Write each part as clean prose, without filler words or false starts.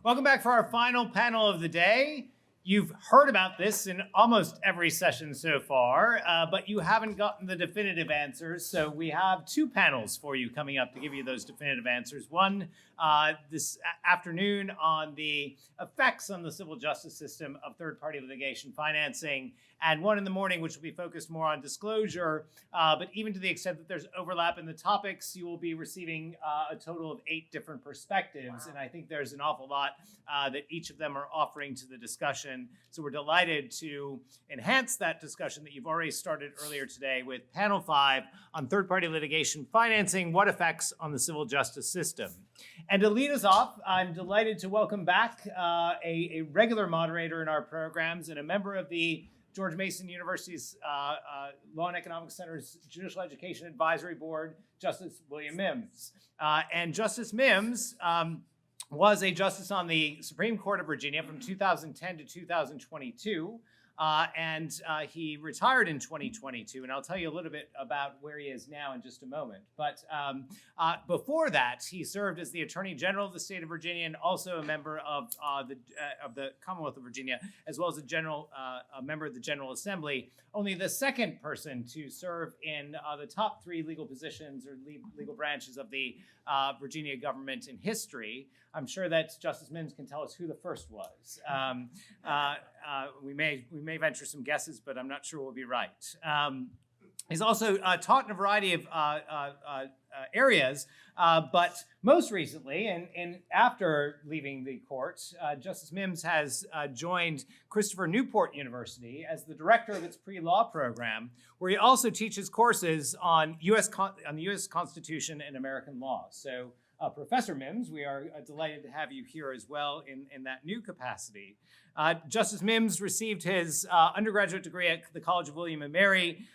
Welcome back for our final panel of the day. You've heard about this in almost every session so far, but you haven't gotten the definitive answers. So we have two panels for you coming up to give you those definitive answers. One this afternoon on the effects on the civil justice system of third-party litigation financing, and one in the morning, which will be focused more on disclosure. But even to the extent that there's overlap in the topics, you will be receiving a total of 8 different perspectives. And I think there's an awful lot that each of them are offering to the discussion. So we're delighted to enhance that discussion that you've already started earlier today with panel 5 on third-party litigation financing, what effects on the civil justice system. And to lead us off, I'm delighted to welcome back a regular moderator in our programs and a member of the George Mason University's Law and Economics Center's Judicial Education Advisory Board, Justice William Mims. And Justice Mims was a justice on the Supreme Court of Virginia from 2010 to 2022. And he retired in 2022, and I'll tell you a little bit about where he is now in just a moment. But before that, he served as the Attorney General of the state of Virginia and also a member of the Commonwealth of Virginia, as well as a member of the General Assembly. Only the second person to serve in the top 3 legal positions or legal branches of the Virginia government in history. I'm sure that Justice Mims can tell us who the first was. We may venture some guesses, but I'm not sure we'll be right. He's also taught in a variety of areas, but most recently, and after leaving the court, Justice Mims has joined Christopher Newport University as the director of its pre-law program, where he also teaches courses on the U.S. Constitution and American law. So, Professor Mims, we are delighted to have you here as well in that new capacity. Justice Mims received his undergraduate degree at the College of William and Mary,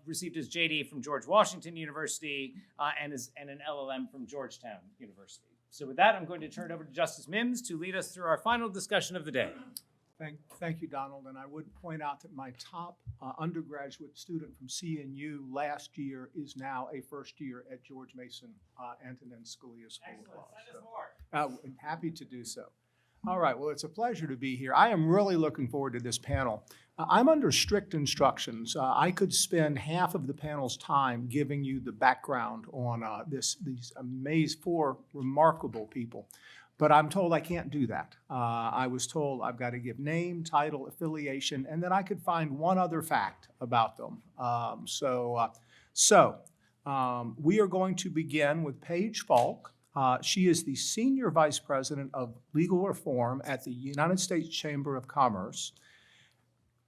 received his JD from George Washington University, and an LLM from Georgetown University. So with that, I'm going to turn it over to Justice Mims to lead us through our final discussion of the day. Thank you, Donald. And I would point out that my top undergraduate student from CNU last year is now a first year at George Mason Antonin Scalia School of Law. Send us more. I'm happy to do so. All right, well, it's a pleasure to be here. I am really looking forward to this panel. I'm under strict instructions. I could spend half of the panel's time giving you the background on these 4 remarkable people. But I'm told I can't do that. I was told I've got to give name, title, affiliation, and then I could find one other fact about them. We are going to begin with Paige Faulk. She is the Senior Vice President of Legal Reform at the United States Chamber of Commerce.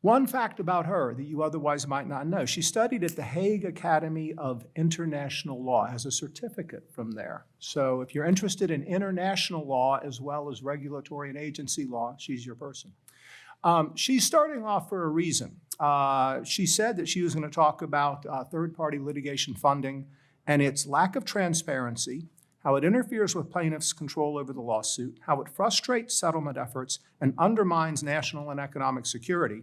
One fact about her that you otherwise might not know, she studied at the Hague Academy of International Law, has a certificate from there. So if you're interested in international law as well as regulatory and agency law, she's your person. She's starting off for a reason. She said that she was going to talk about third-party litigation funding and its lack of transparency, how it interferes with plaintiffs' control over the lawsuit, how it frustrates settlement efforts and undermines national and economic security.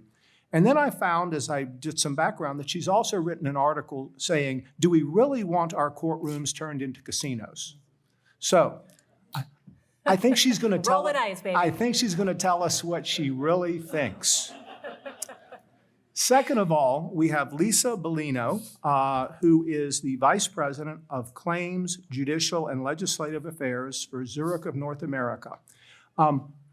And then I found, as I did some background, that she's also written an article saying, do we really want our courtrooms turned into casinos? So I think she's going to tell I think she's going to tell us what she really thinks. Second of all, we have Lisa Bellino, who is the Vice President of Claims, Judicial, and Legislative Affairs for Zurich of North America.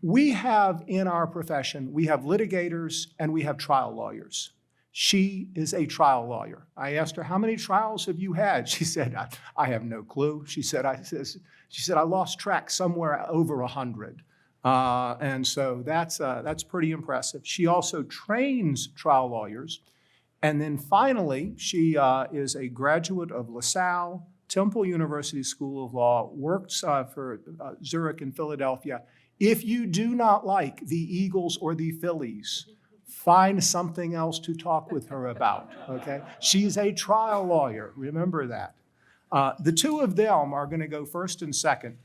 We have in our profession, we have litigators and we have trial lawyers. She is a trial lawyer. I asked her, how many trials have you had? She said, I have no clue. She said, I lost track somewhere over 100. And so that's pretty impressive. She also trains trial lawyers. And then finally, she is a graduate of LaSalle, Temple University School of Law, works for Zurich and Philadelphia. If you do not like the Eagles or the Phillies, find something else to talk with her about, okay? She's a trial lawyer, remember that. The two of them are going to go first and second.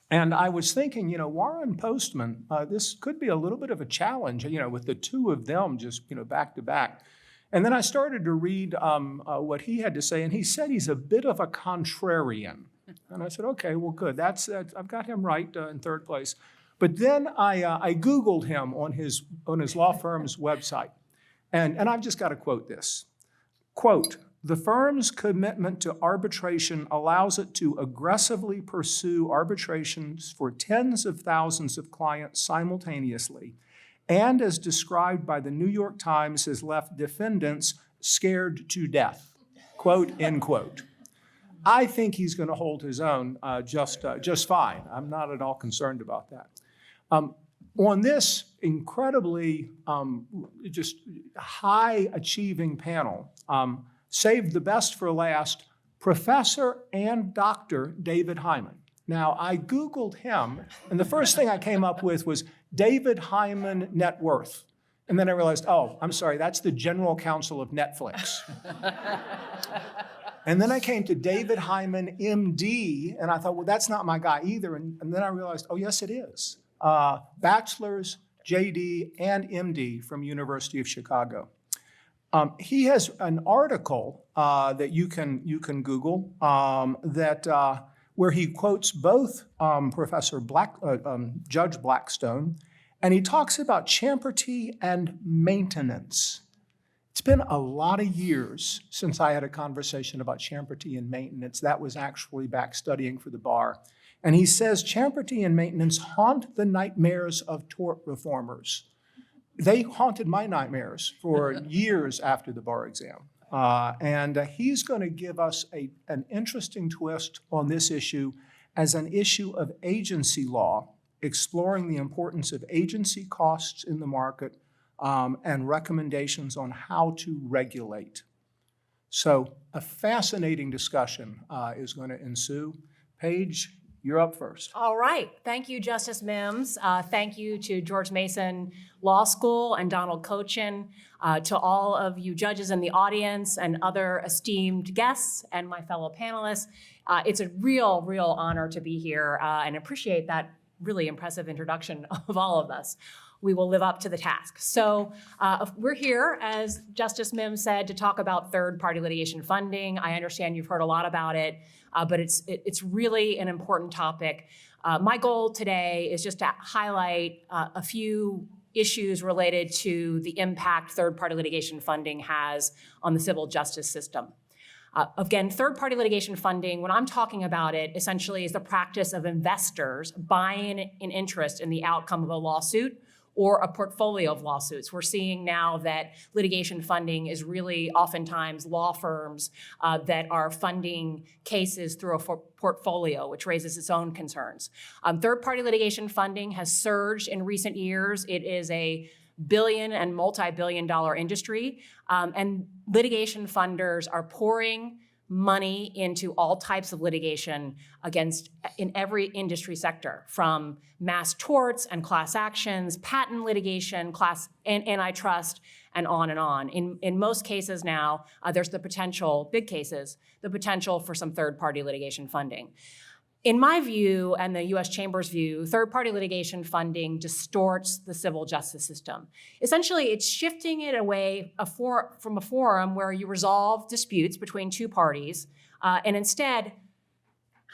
And I was thinking, Warren Postman, this could be a little bit of a challenge, with the two of them just, back to back. And then I started to read what he had to say, and he said he's a bit of a contrarian. And I said, okay, well, good. I've got him right in third place. But then I Googled him on his law firm's website. And I've just got to quote this. Quote, "The firm's commitment to arbitration allows it to aggressively pursue arbitrations for tens of thousands of clients simultaneously, and as described by the New York Times, has left defendants scared to death." Quote, end quote. I think he's going to hold his own just fine. I'm not at all concerned about that. On this incredibly just high-achieving panel, saved the best for last, Professor and Dr. David Hyman. Now, I Googled him, and the first thing I came up with was David Hyman net worth. And then I realized, oh, I'm sorry, that's the general counsel of Netflix. And then I came to David Hyman, MD, and I thought, well, that's not my guy either. And then I realized, oh, yes, it is. Bachelor's, JD, and MD from University of Chicago. He has an article that you can Google where he quotes both Judge Blackstone, and he talks about champerty and maintenance. It's been a lot of years since I had a conversation about champerty and maintenance. That was actually back studying for the bar. And he says champerty and maintenance haunt the nightmares of tort reformers. They haunted my nightmares for years after the bar exam. And he's going to give us an interesting twist on this issue as an issue of agency law, exploring the importance of agency costs in the market and recommendations on how to regulate. So a fascinating discussion is going to ensue. Paige, you're up first. All right. Thank you, Justice Mims. Thank you to George Mason Law School and Donald Cochin, to all of you judges in the audience and other esteemed guests and my fellow panelists. It's a real honor to be here and appreciate that really impressive introduction of all of us. We will live up to the task. So we're here, as Justice Mims said, to talk about third-party litigation funding. I understand you've heard a lot about it, but it's really an important topic. My goal today is just to highlight a few issues related to the impact third-party litigation funding has on the civil justice system. Again, third-party litigation funding, when I'm talking about it, essentially is the practice of investors buying an interest in the outcome of a lawsuit or a portfolio of lawsuits. We're seeing now that litigation funding is really oftentimes law firms that are funding cases through a portfolio, which raises its own concerns. Third-party litigation funding has surged in recent years. It is a billion and multi-billion-dollar industry, and litigation funders are pouring money into all types of litigation in every industry sector, from mass torts and class actions, patent litigation, class and antitrust, and on and on. In most cases now, there's the potential, big cases, the potential for some third-party litigation funding. In my view, and the U.S. Chamber's view, third-party litigation funding distorts the civil justice system. Essentially, it's shifting it away from a forum where you resolve disputes between two parties, and instead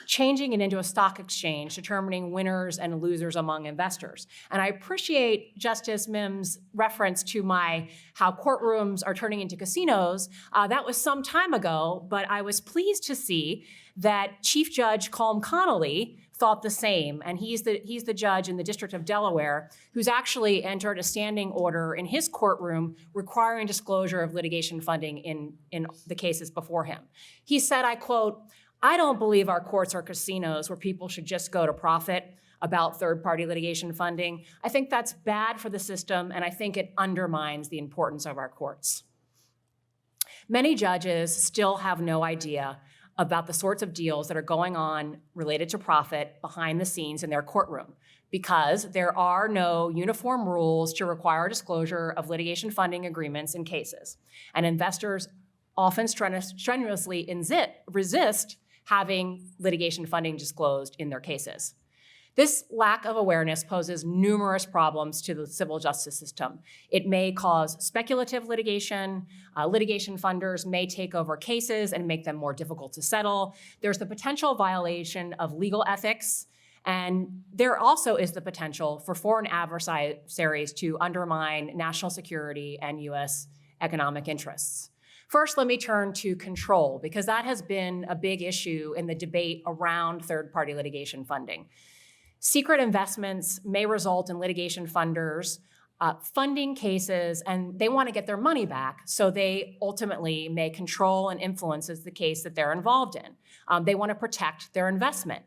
changing it into a stock exchange, determining winners and losers among investors. And I appreciate Justice Mims' reference to how courtrooms are turning into casinos. That was some time ago, but I was pleased to see that Chief Judge Colm Connolly thought the same, and he's the judge in the District of Delaware who's actually entered a standing order in his courtroom requiring disclosure of litigation funding in the cases before him. He said, I quote, "I don't believe our courts are casinos where people should just go to profit about third-party litigation funding. I think that's bad for the system, and I think it undermines the importance of our courts." Many judges still have no idea about the sorts of deals that are going on related to profit behind the scenes in their courtroom, because there are no uniform rules to require disclosure of litigation funding agreements in cases. And investors often strenuously resist having litigation funding disclosed in their cases. This lack of awareness poses numerous problems to the civil justice system. It may cause speculative litigation. Litigation funders may take over cases and make them more difficult to settle. There's the potential violation of legal ethics And there also is the potential for foreign adversaries to undermine national security and U.S. economic interests. First, let me turn to control, because that has been a big issue in the debate around third-party litigation funding. Secret investments may result in litigation funders funding cases, and they want to get their money back, so they ultimately may control and influence the case that they're involved in. They want to protect their investment.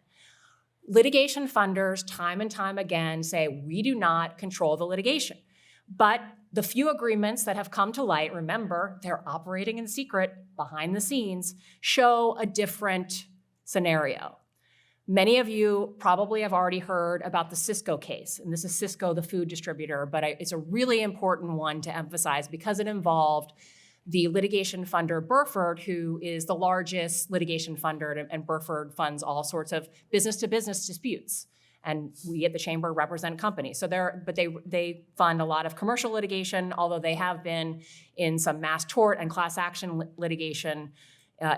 Litigation funders, time and time again, say, we do not control the litigation. But the few agreements that have come to light, remember, they're operating in secret behind the scenes, show a different scenario. Many of you probably have already heard about the Cisco case, and this is Cisco, the food distributor, but it's a really important one to emphasize because it involved the litigation funder Burford, who is the largest litigation funder, and Burford funds all sorts of business-to-business disputes. And we at the Chamber represent companies. So they fund a lot of commercial litigation, although they have been in some mass tort and class action litigation,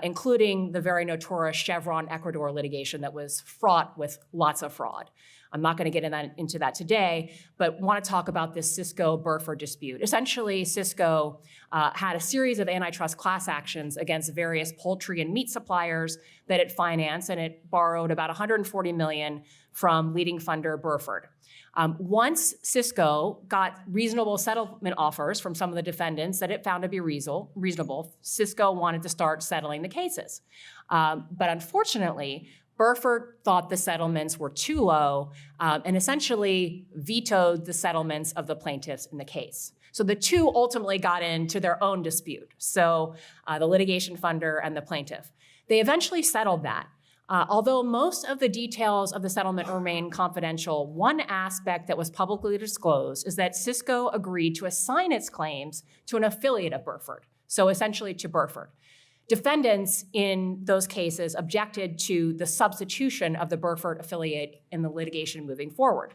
including the very notorious Chevron Ecuador litigation that was fraught with lots of fraud. I'm not going to get into that today, but want to talk about this Cisco-Burford dispute. Essentially, Cisco had a series of antitrust class actions against various poultry and meat suppliers that it financed, and it borrowed about $140 million from leading funder Burford. Once Cisco got reasonable settlement offers from some of the defendants that it found to be reasonable, Cisco wanted to start settling the cases. But unfortunately, Burford thought the settlements were too low and essentially vetoed the settlements of the plaintiffs in the case. So the two ultimately got into their own dispute, so the litigation funder and the plaintiff. They eventually settled that. Although most of the details of the settlement remain confidential, one aspect that was publicly disclosed is that Cisco agreed to assign its claims to an affiliate of Burford, so essentially to Burford. Defendants in those cases objected to the substitution of the Burford affiliate in the litigation moving forward.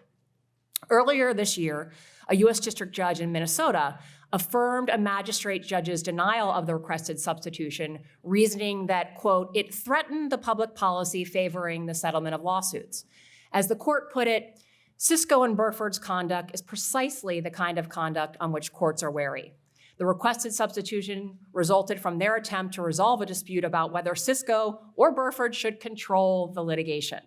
Earlier this year, a U.S. district judge in Minnesota affirmed a magistrate judge's denial of the requested substitution, reasoning that, quote, it threatened the public policy favoring the settlement of lawsuits. As the court put it, Cisco and Burford's conduct is precisely the kind of conduct on which courts are wary. The requested substitution resulted from their attempt to resolve a dispute about whether Cisco or Burford should control the litigation.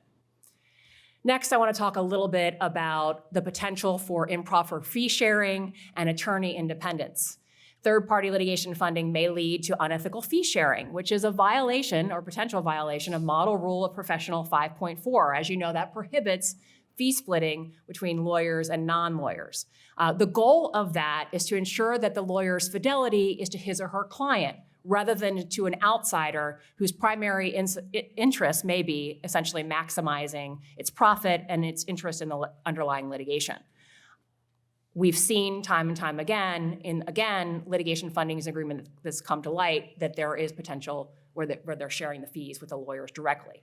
Next, I want to talk a little bit about the potential for improper fee sharing and attorney independence. Third-party litigation funding may lead to unethical fee sharing, which is a violation or potential violation of Model Rule of Professional 5.4. As you know, that prohibits fee splitting between lawyers and non-lawyers. The goal of that is to ensure that the lawyer's fidelity is to his or her client, rather than to an outsider whose primary interest may be essentially maximizing its profit and its interest in the underlying litigation. We've seen time and time again, in litigation funding agreement that's come to light, that there is potential where they're sharing the fees with the lawyers directly.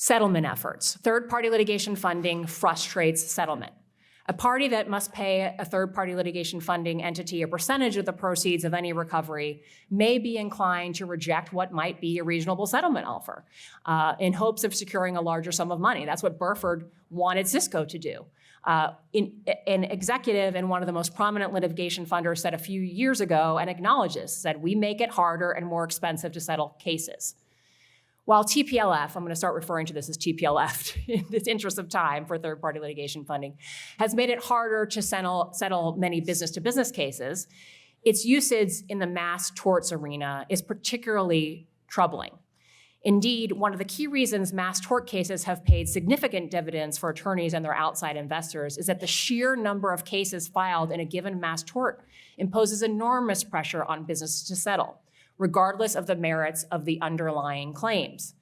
Settlement efforts. Third-party litigation funding frustrates settlement. A party that must pay a third-party litigation funding entity a percentage of the proceeds of any recovery may be inclined to reject what might be a reasonable settlement offer in hopes of securing a larger sum of money. That's what Burford wanted Cisco to do. An executive in one of the most prominent litigation funders said a few years ago and acknowledged this, said, we make it harder and more expensive to settle cases. While TPLF, I'm going to start referring to this as TPLF in the interest of time for third-party litigation funding, has made it harder to settle many business-to-business cases, its usage in the mass torts arena is particularly troubling. Indeed, one of the key reasons mass tort cases have paid significant dividends for attorneys and their outside investors is that the sheer number of cases filed in a given mass tort imposes enormous pressure on businesses to settle, regardless of the merits of the underlying claims.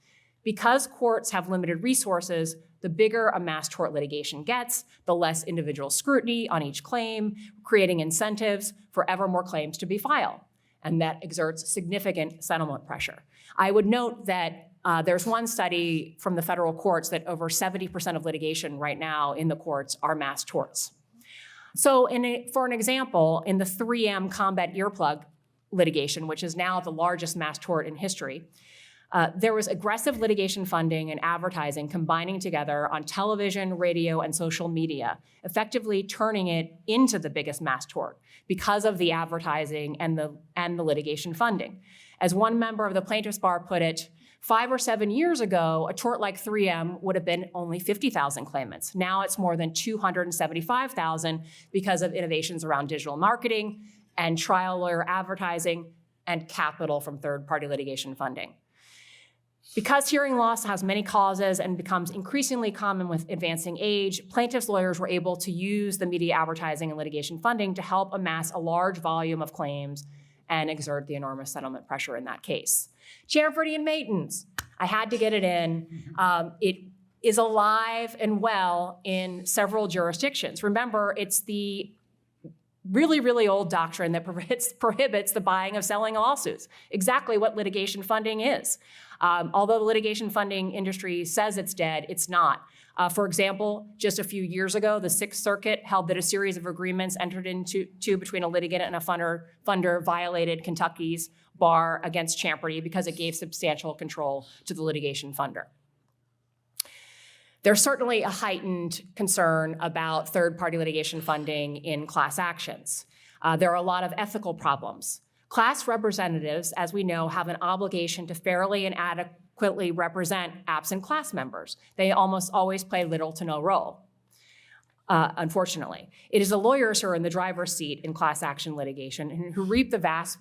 Because courts have limited resources, the bigger a mass tort litigation gets, the less individual scrutiny on each claim, creating incentives for ever more claims to be filed. And that exerts significant settlement pressure. I would note that there's one study from the federal courts that over 70% of litigation right now in the courts are mass torts. So for an example, in the 3M combat earplug litigation, which is now the largest mass tort in history, There was aggressive litigation funding and advertising combining together on television, radio, and social media, effectively turning it into the biggest mass tort because of the advertising and the litigation funding. As one member of the plaintiffs' bar put it, 5 or 7 years ago, a tort like 3M would have been only 50,000 claimants. Now it's more than 275,000 because of innovations around digital marketing and trial lawyer advertising and capital from third-party litigation funding. Because hearing loss has many causes and becomes increasingly common with advancing age, plaintiffs' lawyers were able to use the media advertising and litigation funding to help amass a large volume of claims and exert the enormous settlement pressure in that case. Chamferty and Matins, I had to get it in. It is alive and well in several jurisdictions. Remember, it's the really, really old doctrine that prohibits the buying of selling lawsuits, exactly what litigation funding is. Although the litigation funding industry says it's dead, it's not. For example, just a few years ago, the Sixth Circuit held that a series of agreements entered into between a litigant and a funder violated Kentucky's bar against Chamferty because it gave substantial control to the litigation funder. There's certainly a heightened concern about third-party litigation funding in class actions. There are a lot of ethical problems. Class representatives, as we know, have an obligation to fairly and adequately represent absent class members. They almost always play little to no role, unfortunately. It is the lawyers who are in the driver's seat in class action litigation and who reap the vast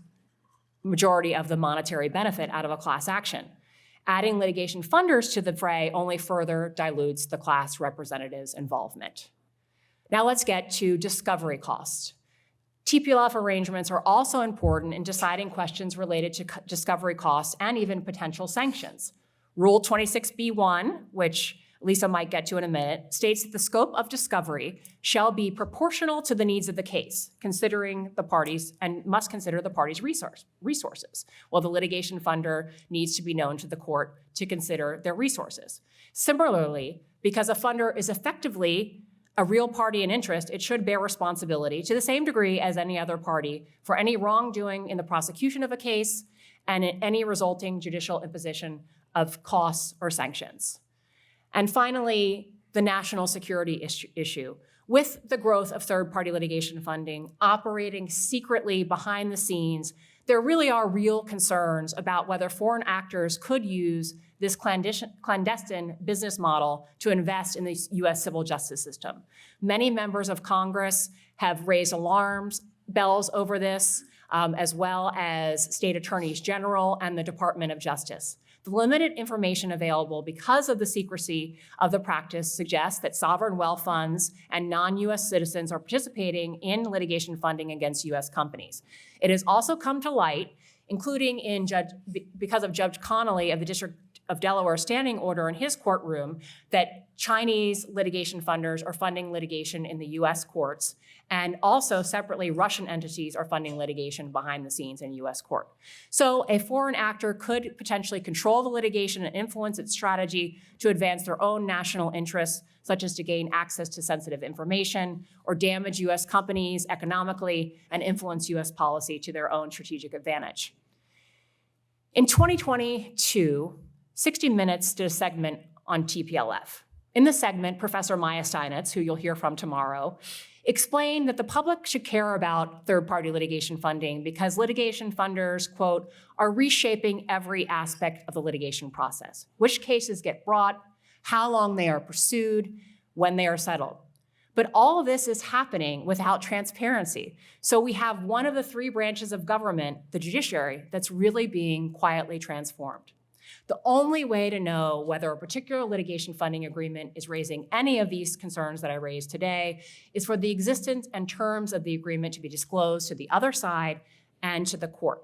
majority of the monetary benefit out of a class action. Adding litigation funders to the fray only further dilutes the class representatives' involvement. Now let's get to discovery costs. TPLF arrangements are also important in deciding questions related to discovery costs and even potential sanctions. Rule 26B1, which Lisa might get to in a minute, states that the scope of discovery shall be proportional to the needs of the case, considering the parties, and must consider the parties' resources, while the litigation funder needs to be known to the court to consider their resources. Similarly, because a funder is effectively a real party in interest, it should bear responsibility to the same degree as any other party for any wrongdoing in the prosecution of a case and in any resulting judicial imposition of costs or sanctions. And finally, the national security issue. With the growth of third-party litigation funding operating secretly behind the scenes, there really are real concerns about whether foreign actors could use this clandestine business model to invest in the US civil justice system. Many members of Congress have raised bells over this, as well as state attorneys general and the Department of Justice. The limited information available because of the secrecy of the practice suggests that sovereign wealth funds and non-US citizens are participating in litigation funding against US companies. It has also come to light, including because of Judge Connolly of the District of Delaware standing order in his courtroom, that Chinese litigation funders are funding litigation in the US courts, and also separately Russian entities are funding litigation behind the scenes in US court. So a foreign actor could potentially control the litigation and influence its strategy to advance their own national interests, such as to gain access to sensitive information or damage US companies economically and influence US policy to their own strategic advantage. In 2022, 60 Minutes did a segment on TPLF. In the segment, Professor Maya Steinitz, who you'll hear from tomorrow, explained that the public should care about third-party litigation funding because litigation funders, quote, are reshaping every aspect of the litigation process. Which cases get brought, how long they are pursued, when they are settled. But all of this is happening without transparency. So we have one of the three branches of government, the judiciary, that's really being quietly transformed. The only way to know whether a particular litigation funding agreement is raising any of these concerns that I raised today is for the existence and terms of the agreement to be disclosed to the other side and to the court.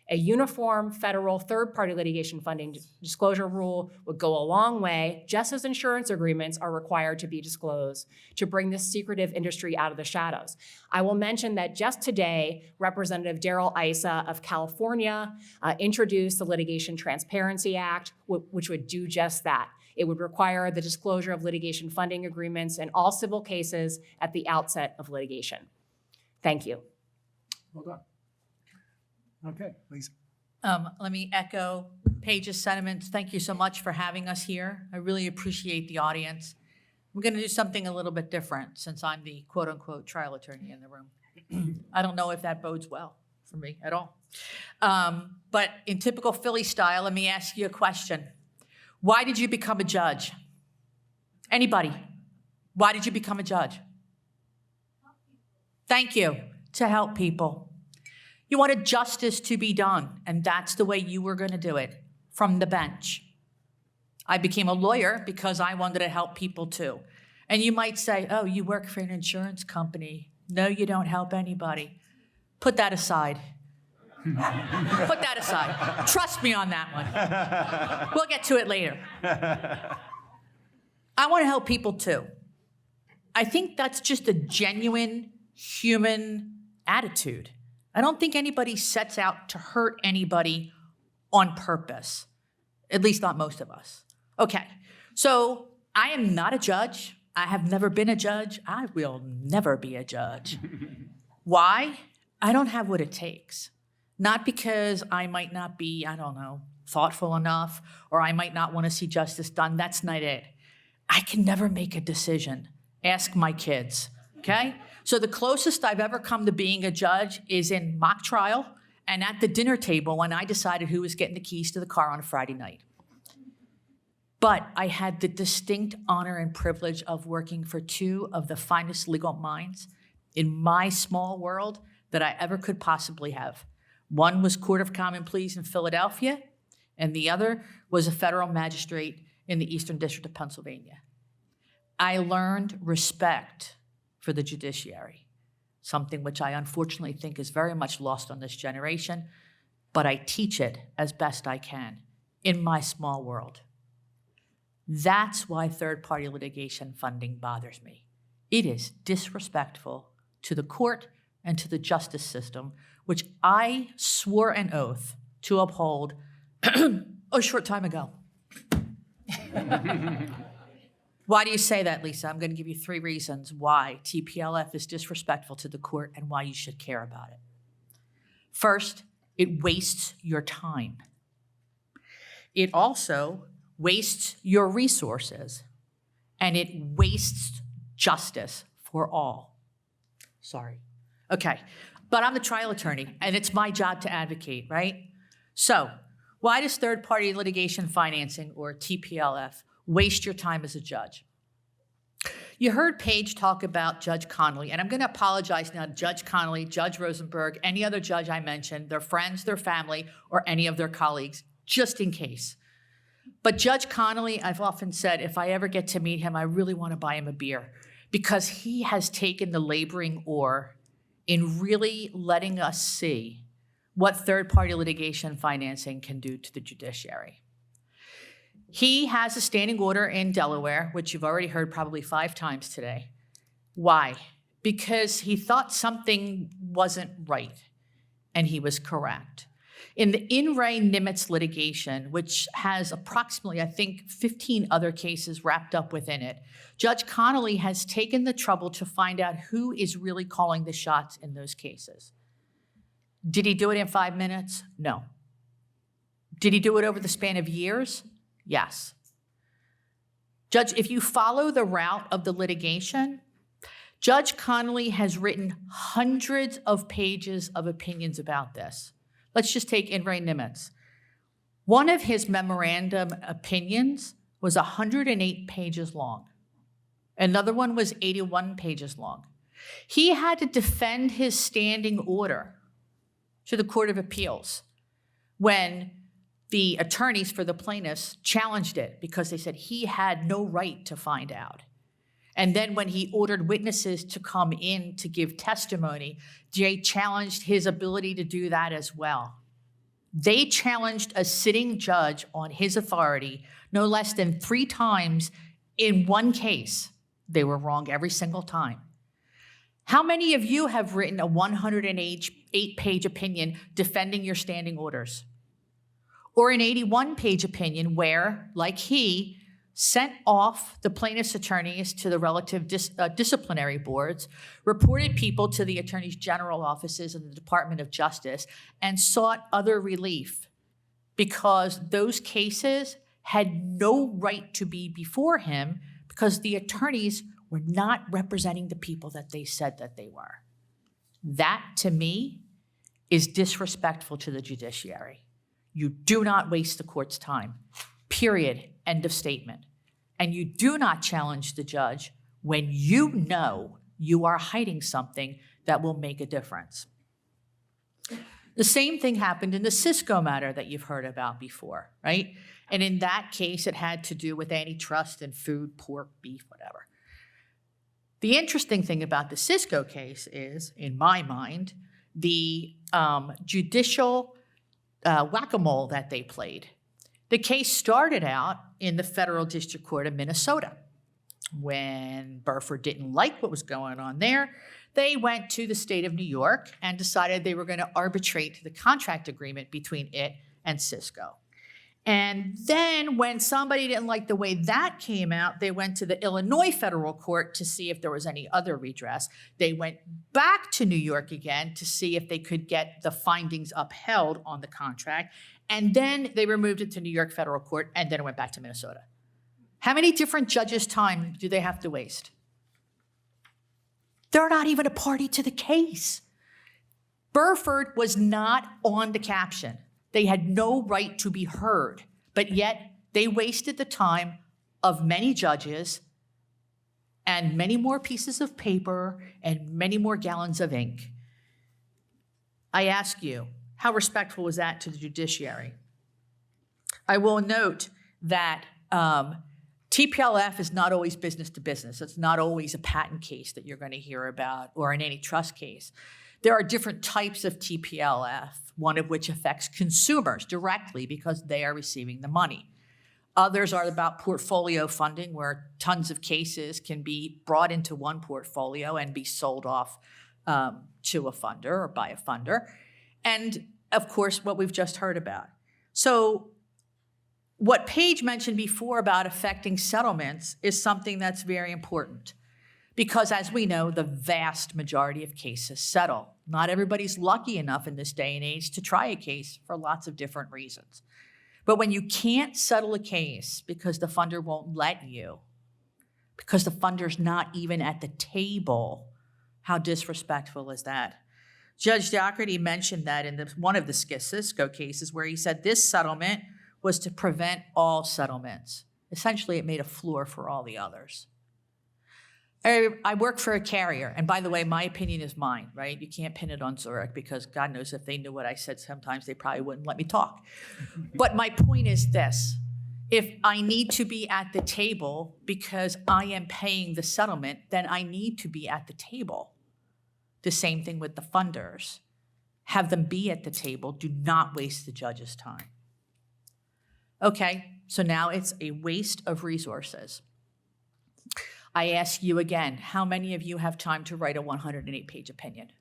A uniform federal third-party litigation funding disclosure rule would go a long way, just as insurance agreements are required to be disclosed to bring this secretive industry out of the shadows. I will mention that just today, Representative Darrell Issa of California introduced the Litigation Transparency Act, which would do just that. It would require the disclosure of litigation funding agreements in all civil cases at the outset of litigation. Thank you. Well done. Okay, Lisa. Let me echo Paige's sentiments. Thank you so much for having us here. I really appreciate the audience. I'm going to do something a little bit different since I'm the quote-unquote trial attorney in the room. I don't know if that bodes well for me at all. But in typical Philly style, let me ask you a question. Why did you become a judge? Anybody? Why did you become a judge? Thank you. To help people. You wanted justice to be done, and that's the way you were going to do it, from the bench. I became a lawyer because I wanted to help people too. And you might say, oh, you work for an insurance company. No, you don't help anybody. Put that aside. Put that aside. Trust me on that one. We'll get to it later. I want to help people too. I think that's just a genuine human attitude. I don't think anybody sets out to hurt anybody on purpose, at least not most of us. Okay, so I am not a judge. I have never been a judge. I will never be a judge. Why? I don't have what it takes. Not because I might not be, I don't know, thoughtful enough, or I might not want to see justice done. That's not it. I can never make a decision. Ask my kids, okay? So the closest I've ever come to being a judge is in mock trial and at the dinner table when I decided who was getting the keys to the car on a Friday night. But I had the distinct honor and privilege of working for two of the finest legal minds in my small world that I ever could possibly have. One was Court of Common Pleas in Philadelphia, and the other was a federal magistrate in the Eastern District of Pennsylvania. I learned respect for the judiciary, something which I unfortunately think is very much lost on this generation, but I teach it as best I can in my small world. That's why third-party litigation funding bothers me. It is disrespectful to the court and to the justice system, which I swore an oath to uphold a short time ago. Why do you say that, Lisa? I'm going to give you 3 reasons why TPLF is disrespectful to the court and why you should care about it. First, it wastes your time. It also wastes your resources, and it wastes justice for all. Sorry. Okay, but I'm the trial attorney, and it's my job to advocate, right? So, why does third-party litigation financing, or TPLF, waste your time as a judge? You heard Paige talk about Judge Connolly, and I'm going to apologize now to Judge Connolly, Judge Rosenberg, any other judge I mentioned, their friends, their family, or any of their colleagues, just in case. But Judge Connolly, I've often said, if I ever get to meet him, I really want to buy him a beer because he has taken the laboring oar in really letting us see what third-party litigation financing can do to the judiciary. He has a standing order in Delaware, which you've already heard probably 5 times today. Why? Because he thought something wasn't right, and he was correct. In the In re Nimitz litigation, which has approximately, I think, 15 other cases wrapped up within it, Judge Connolly has taken the trouble to find out who is really calling the shots in those cases. Did he do it in 5 minutes? No. Did he do it over the span of years? Yes. Judge, if you follow the route of the litigation, Judge Connolly has written hundreds of pages of opinions about this. Let's just take In re Nimitz. One of his memorandum opinions was 108 pages long. Another one was 81 pages long. He had to defend his standing order to the Court of Appeals when the attorneys for the plaintiffs challenged it because they said he had no right to find out. And then when he ordered witnesses to come in to give testimony, they challenged his ability to do that as well. They challenged a sitting judge on his authority no less than 3 times in one case. They were wrong every single time. How many of you have written a 108-page opinion defending your standing orders? Or an 81-page opinion where, like he, sent off the plaintiff's attorneys to the relative disciplinary boards, reported people to the attorney's general offices and the Department of Justice, and sought other relief because those cases had no right to be before him because the attorneys were not representing the people that they said that they were. That, to me, is disrespectful to the judiciary. You do not waste the court's time, period, end of statement. And you do not challenge the judge when you know you are hiding something that will make a difference. The same thing happened in the Cisco matter that you've heard about before, right? And in that case, it had to do with antitrust and food, pork, beef, whatever. The interesting thing about the Cisco case is, in my mind, the judicial whack-a-mole that they played. The case started out in the Federal District Court of Minnesota. When Burford didn't like what was going on there, they went to the state of New York and decided they were going to arbitrate the contract agreement between it and Cisco. And then when somebody didn't like the way that came out, they went to the Illinois federal court to see if there was any other redress. They went back to New York again to see if they could get the findings upheld on the contract. And then they removed it to New York federal court, and then it went back to Minnesota. How many different judges' time do they have to waste? They're not even a party to the case. Burford was not on the caption. They had no right to be heard, but yet they wasted the time of many judges and many more pieces of paper and many more gallons of ink. I ask you, how respectful was that to the judiciary? I will note that TPLF is not always business to business. It's not always a patent case that you're going to hear about or an antitrust case. There are different types of TPLF, one of which affects consumers directly because they are receiving the money. Others are about portfolio funding, where tons of cases can be brought into one portfolio and be sold off to a funder or by a funder. And of course, what we've just heard about. So what Paige mentioned before about affecting settlements is something that's very important. Because as we know, the vast majority of cases settle. Not everybody's lucky enough in this day and age to try a case for lots of different reasons. But when you can't settle a case because the funder won't let you, because the funder's not even at the table, how disrespectful is that? Judge Dougherty mentioned that in one of the Cisco cases where he said this settlement was to prevent all settlements. Essentially, it made a floor for all the others. I work for a carrier, and by the way, my opinion is mine, right? You can't pin it on Zurich because God knows if they knew what I said sometimes, they probably wouldn't let me talk. But my point is this. If I need to be at the table because I am paying the settlement, then I need to be at the table. The same thing with the funders. Have them be at the table. Do not waste the judge's time. Okay, so now it's a waste of resources. I ask you again, how many of you have time to write a 108-page opinion?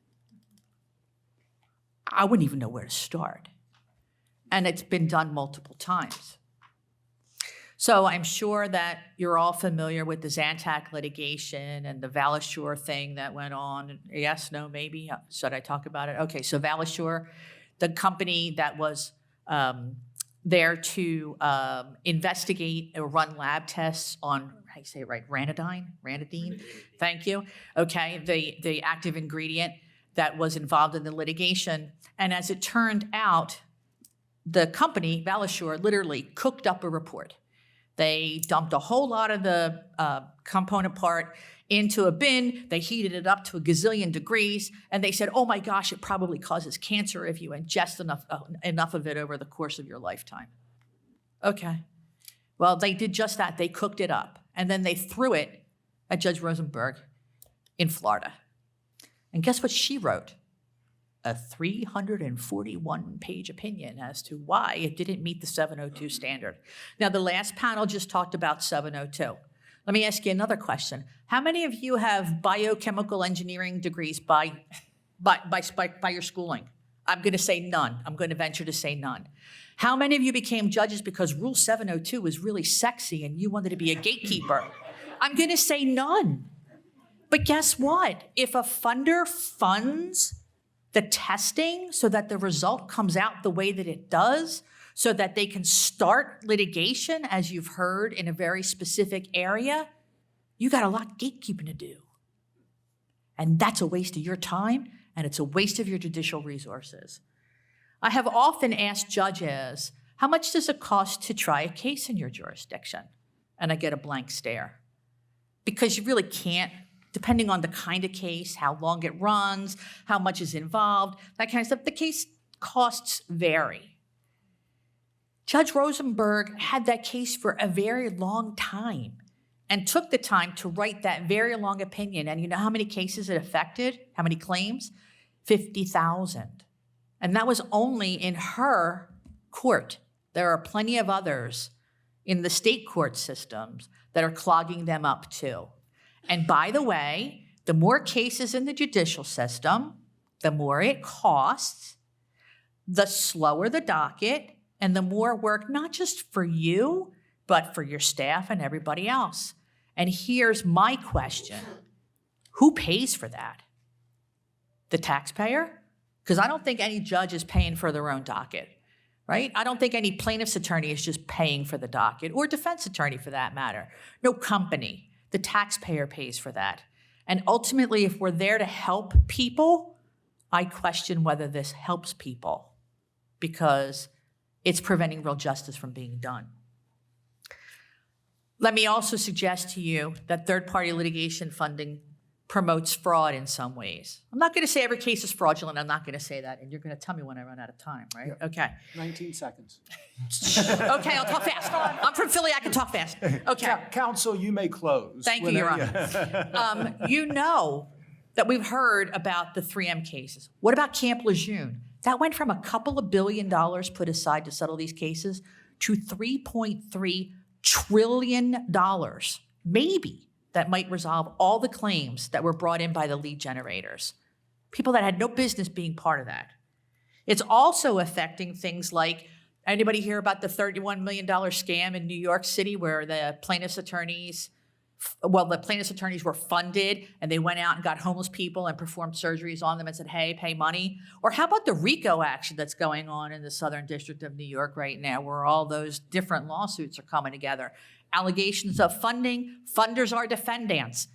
I wouldn't even know where to start. And it's been done multiple times. So I'm sure that you're all familiar with the Zantac litigation and the Valashore thing that went on. Yes, no, maybe? Should I talk about it? Okay, so Valashore, the company that was there to investigate or run lab tests on, how do you say it right, ranitidine, thank you. Okay, the active ingredient that was involved in the litigation. And as it turned out, the company, Valashore, literally cooked up a report. They dumped a whole lot of the component part into a bin. They heated it up to a gazillion degrees, and they said, oh my gosh, it probably causes cancer if you ingest enough of it over the course of your lifetime. Okay. Well, they did just that. They cooked it up, and then they threw it at Judge Rosenberg in Florida. And guess what she wrote? A 341-page opinion as to why it didn't meet the 702 standard. Now, the last panel just talked about 702. Let me ask you another question. How many of you have biochemical engineering degrees by your schooling? I'm going to say none. I'm going to venture to say none. How many of you became judges because Rule 702 was really sexy and you wanted to be a gatekeeper? I'm going to say none. But guess what? If a funder funds the testing so that the result comes out the way that it does, so that they can start litigation, as you've heard, in a very specific area, you got a lot of gatekeeping to do. And that's a waste of your time, and it's a waste of your judicial resources. I have often asked judges, how much does it cost to try a case in your jurisdiction? And I get a blank stare. Because you really can't, depending on the kind of case, how long it runs, how much is involved, that kind of stuff, the case costs vary. Judge Rosenberg had that case for a very long time and took the time to write that very long opinion. And you know how many cases it affected? How many claims? 50,000. And that was only in her court. There are plenty of others in the state court systems that are clogging them up too. And by the way, the more cases in the judicial system, the more it costs, the slower the docket, and the more work, not just for you, but for your staff and everybody else. And here's my question. Who pays for that? The taxpayer? Because I don't think any judge is paying for their own docket, right? I don't think any plaintiff's attorney is just paying for the docket, or defense attorney for that matter. No company. The taxpayer pays for that. And ultimately, if we're there to help people, I question whether this helps people, because it's preventing real justice from being done. Let me also suggest to you that third-party litigation funding promotes fraud in some ways. I'm not going to say every case is fraudulent. I'm not going to say that. And you're going to tell me when I run out of time, right? Yeah. Okay. 19 seconds. Okay, I'll talk fast. I'm from Philly. I can talk fast. Okay. Counsel, you may close. Thank you, Your Honor. You know that we've heard about the 3M cases. What about Camp Lejeune? That went from a couple of $1 billion put aside to settle these cases to $3.3 trillion, maybe, that might resolve all the claims that were brought in by the lead generators. People that had no business being part of that. It's also affecting things like, anybody hear about the $31 million scam in New York City where the plaintiff's attorneys were funded and they went out and got homeless people and performed surgeries on them and said, hey, pay money? Or how about the RICO action that's going on in the Southern District of New York right now, where all those different lawsuits are coming together? Allegations of funding, funders are defendants.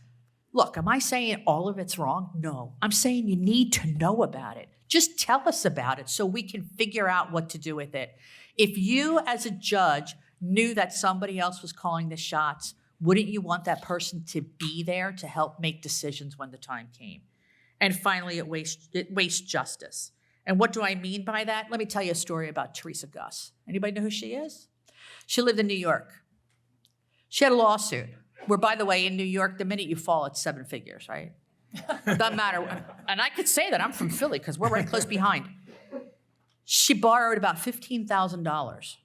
Look, am I saying all of it's wrong? No. I'm saying you need to know about it. Just tell us about it so we can figure out what to do with it. If you, as a judge, knew that somebody else was calling the shots, wouldn't you want that person to be there to help make decisions when the time came? And finally, it wastes justice. And what do I mean by that? Let me tell you a story about Teresa Gus. Anybody know who she is? She lived in New York. She had a lawsuit where, by the way, in New York, the minute you fall, it's 7 figures, right? Doesn't matter. And I could say that. I'm from Philly because we're right close behind. She borrowed about $15,000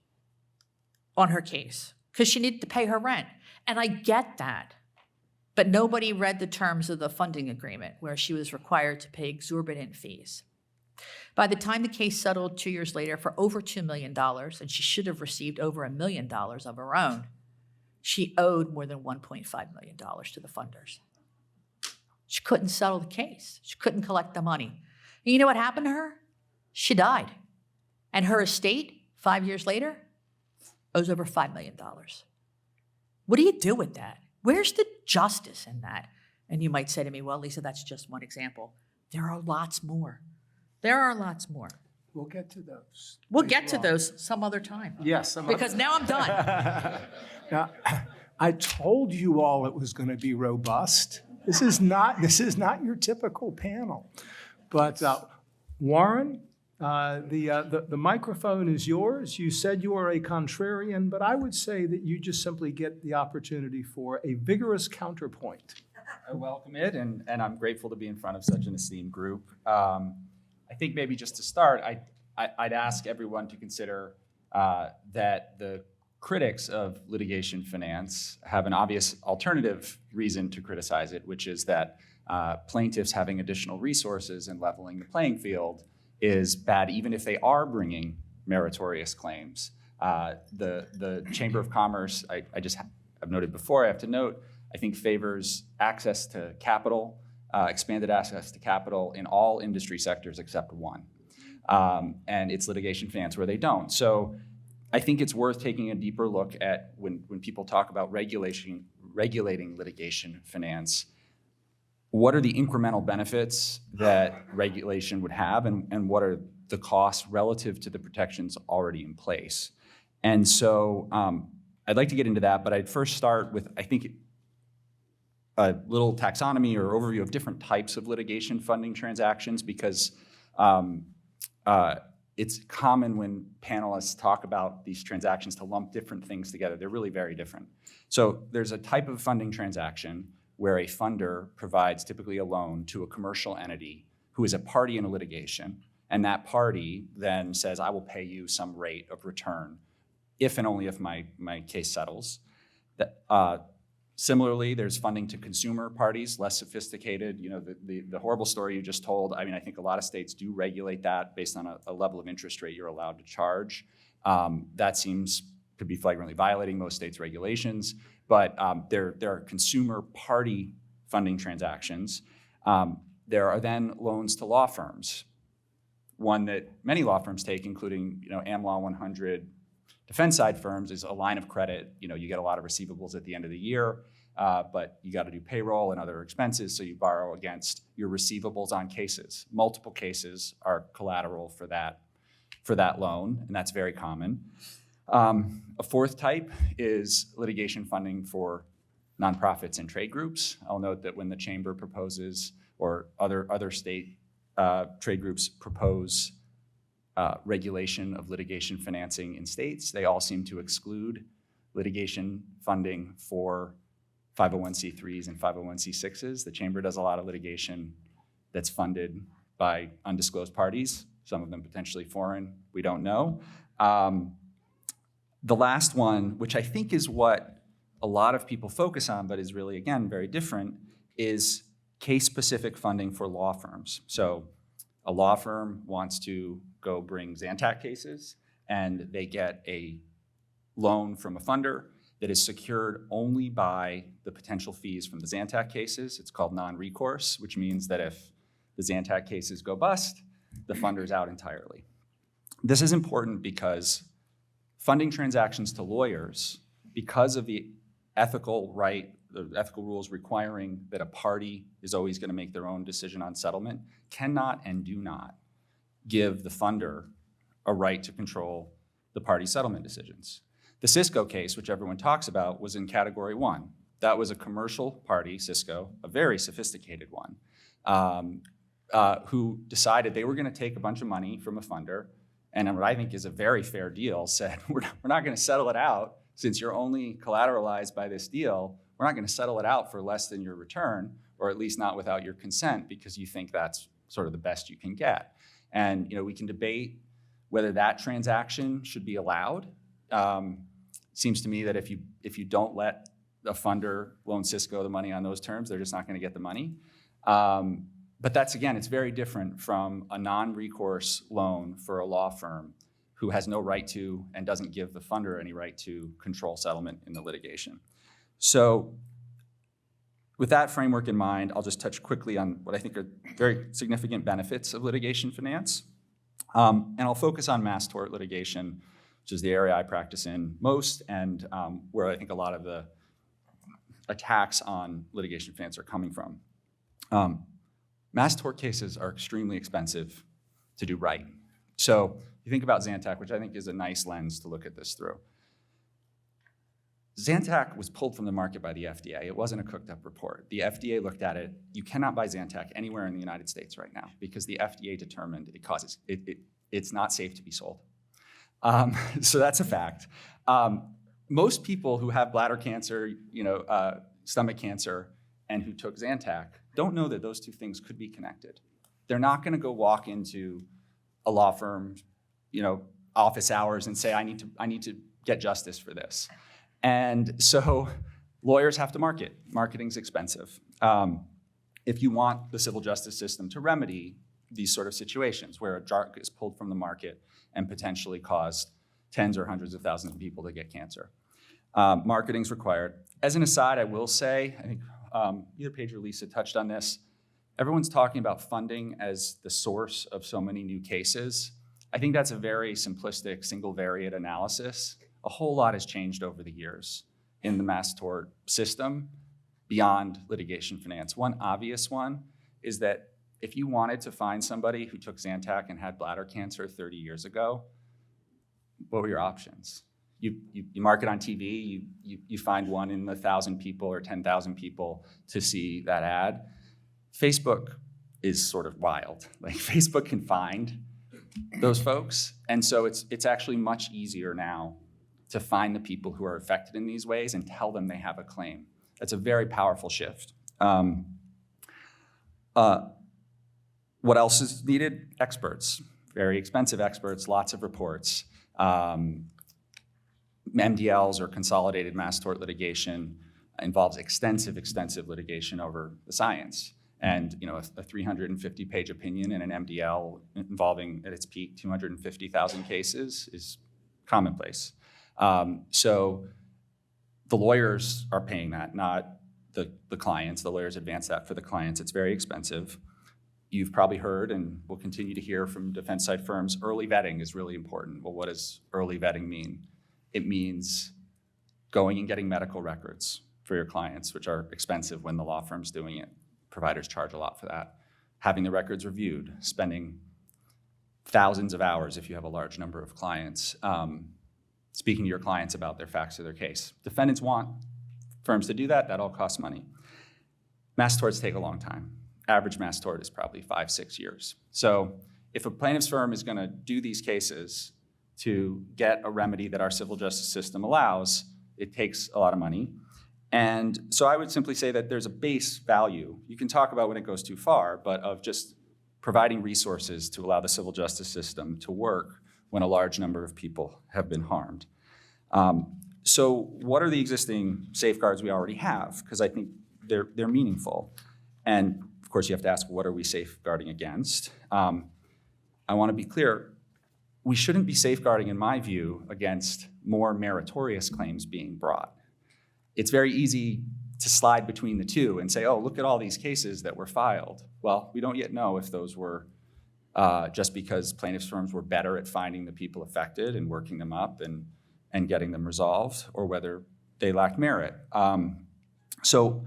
on her case because she needed to pay her rent. And I get that. But nobody read the terms of the funding agreement where she was required to pay exorbitant fees. By the time the case settled 2 years later for over $2 million, and she should have received over $1 million of her own, she owed more than $1.5 million to the funders. She couldn't settle the case. She couldn't collect the money. And you know what happened to her? She died. And her estate, 5 years later, owes over $5 million. What do you do with that? Where's the justice in that? And you might say to me, well, Lisa, that's just one example. There are lots more. There are lots more. We'll get to those. We'll get to those some other time. Yes. Because now I'm done. Now, I told you all it was going to be robust. This is not your typical panel. But Warren, the microphone is yours. You said you are a contrarian, but I would say that you just simply get the opportunity for a vigorous counterpoint. I welcome it, and I'm grateful to be in front of such an esteemed group. I think maybe just to start, I'd ask everyone to consider that the critics of litigation finance have an obvious alternative reason to criticize it, which is that plaintiffs having additional resources and leveling the playing field is bad, even if they are bringing meritorious claims. The Chamber of Commerce, I've noted before, I have to note, I think favors access to capital, expanded access to capital in all industry sectors except one. And it's litigation finance where they don't. So I think it's worth taking a deeper look at when people talk about regulating litigation finance, what are the incremental benefits that regulation would have, and what are the costs relative to the protections already in place? And so I'd like to get into that, but I'd first start with, I think, a little taxonomy or overview of different types of litigation funding transactions, because it's common when panelists talk about these transactions to lump different things together. They're really very different. So there's a type of funding transaction where a funder provides typically a loan to a commercial entity who is a party in a litigation, and that party then says, I will pay you some rate of return if and only if my case settles. Similarly, there's funding to consumer parties, less sophisticated. You know, the horrible story you just told, I mean, I think a lot of states do regulate that based on a level of interest rate you're allowed to charge. That seems to be flagrantly violating most states' regulations, but there are consumer party funding transactions. There are then loans to law firms. One that many law firms take, including AmLaw 100, defense side firms, is a line of credit. You get a lot of receivables at the end of the year, but you got to do payroll and other expenses, so you borrow against your receivables on cases. Multiple cases are collateral for that loan, and that's very common. A fourth type is litigation funding for nonprofits and trade groups. I'll note that when the Chamber proposes, or other state trade groups propose regulation of litigation financing in states, they all seem to exclude litigation funding for 501c3s and 501c6s. The Chamber does a lot of litigation that's funded by undisclosed parties, some of them potentially foreign, we don't know. The last one, which I think is what a lot of people focus on, but is really, again, very different, is case-specific funding for law firms. So a law firm wants to go bring Zantac cases, and they get a loan from a funder that is secured only by the potential fees from the Zantac cases. It's called non-recourse, which means that if the Zantac cases go bust, the funder's out entirely. This is important because funding transactions to lawyers, because of the ethical rules requiring that a party is always going to make their own decision on settlement, cannot and do not give the funder a right to control the party's settlement decisions. The Cisco case, which everyone talks about, was in category 1. That was a commercial party, Cisco, a very sophisticated one, who decided they were going to take a bunch of money from a funder, and what I think is a very fair deal, said, we're not going to settle it out since you're only collateralized by this deal. We're not going to settle it out for less than your return, or at least not without your consent, because you think that's sort of the best you can get. And we can debate whether that transaction should be allowed. Seems to me that if you don't let a funder loan Cisco the money on those terms, they're just not going to get the money. But that's, again, it's very different from a non-recourse loan for a law firm who has no right to and doesn't give the funder any right to control settlement in the litigation. So with that framework in mind, I'll just touch quickly on what I think are very significant benefits of litigation finance. And I'll focus on mass tort litigation, which is the area I practice in most, and where I think a lot of the attacks on litigation finance are coming from. Mass tort cases are extremely expensive to do right. So you think about Zantac, which I think is a nice lens to look at this through. Zantac was pulled from the market by the FDA. It wasn't a cooked up report. The FDA looked at it. You cannot buy Zantac anywhere in the United States right now because the FDA determined it's not safe to be sold. So that's a fact. Most people who have bladder cancer, stomach cancer, and who took Zantac don't know that those two things could be connected. They're not going to go walk into a law firm, office hours and say, I need to get justice for this. And so lawyers have to market. Marketing's expensive. If you want the civil justice system to remedy these sort of situations where a drug is pulled from the market and potentially caused tens or hundreds of thousands of people to get cancer, marketing's required. As an aside, I will say, I think either Paige or Lisa touched on this, everyone's talking about funding as the source of so many new cases. I think that's a very simplistic single variate analysis. A whole lot has changed over the years in the mass tort system beyond litigation finance. One obvious one is that if you wanted to find somebody who took Zantac and had bladder cancer 30 years ago, what were your options? You mark it on TV, you find one in 1,000 people or 10,000 people to see that ad. Facebook is sort of wild. Like Facebook can find those folks. And so it's actually much easier now to find the people who are affected in these ways and tell them they have a claim. That's a very powerful shift. What else is needed? Experts, very expensive experts, lots of reports. MDLs or consolidated mass tort litigation involves extensive litigation over the science. And a 350-page opinion in an MDL involving, at its peak, 250,000 cases is commonplace. So the lawyers are paying that, not the clients. The lawyers advance that for the clients. It's very expensive. You've probably heard, and will continue to hear from defense side firms, early vetting is really important. Well, what does early vetting mean? It means going and getting medical records for your clients, which are expensive when the law firm's doing it. Providers charge a lot for that. Having the records reviewed, spending thousands of hours if you have a large number of clients, speaking to your clients about their facts of their case. Defendants want firms to do that. That all costs money. Mass torts take a long time. Average mass tort is probably 5-6 years. So if a plaintiff's firm is going to do these cases to get a remedy that our civil justice system allows, it takes a lot of money. And so I would simply say that there's a base value. You can talk about when it goes too far, but of just providing resources to allow the civil justice system to work when a large number of people have been harmed. So what are the existing safeguards we already have? Because I think they're meaningful. And of course, you have to ask, what are we safeguarding against? I want to be clear, we shouldn't be safeguarding, in my view, against more meritorious claims being brought. It's very easy to slide between the two and say, oh, look at all these cases that were filed. Well, we don't yet know if those were just because plaintiffs' firms were better at finding the people affected and working them up and getting them resolved, or whether they lacked merit. So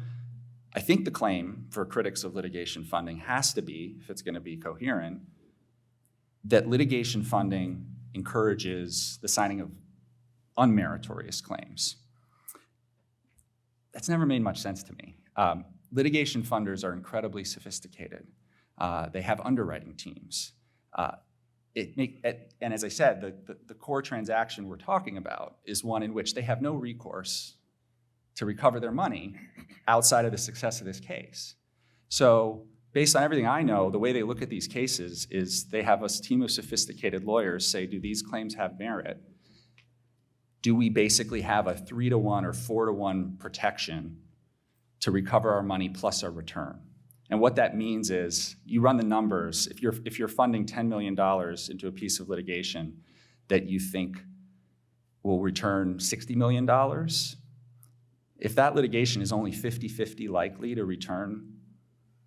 I think the claim for critics of litigation funding has to be, if it's going to be coherent, that litigation funding encourages the signing of unmeritorious claims. That's never made much sense to me. Litigation funders are incredibly sophisticated. They have underwriting teams. And as I said, the core transaction we're talking about is one in which they have no recourse to recover their money outside of the success of this case. So based on everything I know, the way they look at these cases is they have a team of sophisticated lawyers say, do these claims have merit? Do we basically have a 3-to-1 or 4-to-1 protection to recover our money plus our return? And what that means is you run the numbers. If you're funding $10 million into a piece of litigation that you think will return $60 million, if that litigation is only 50-50 likely to return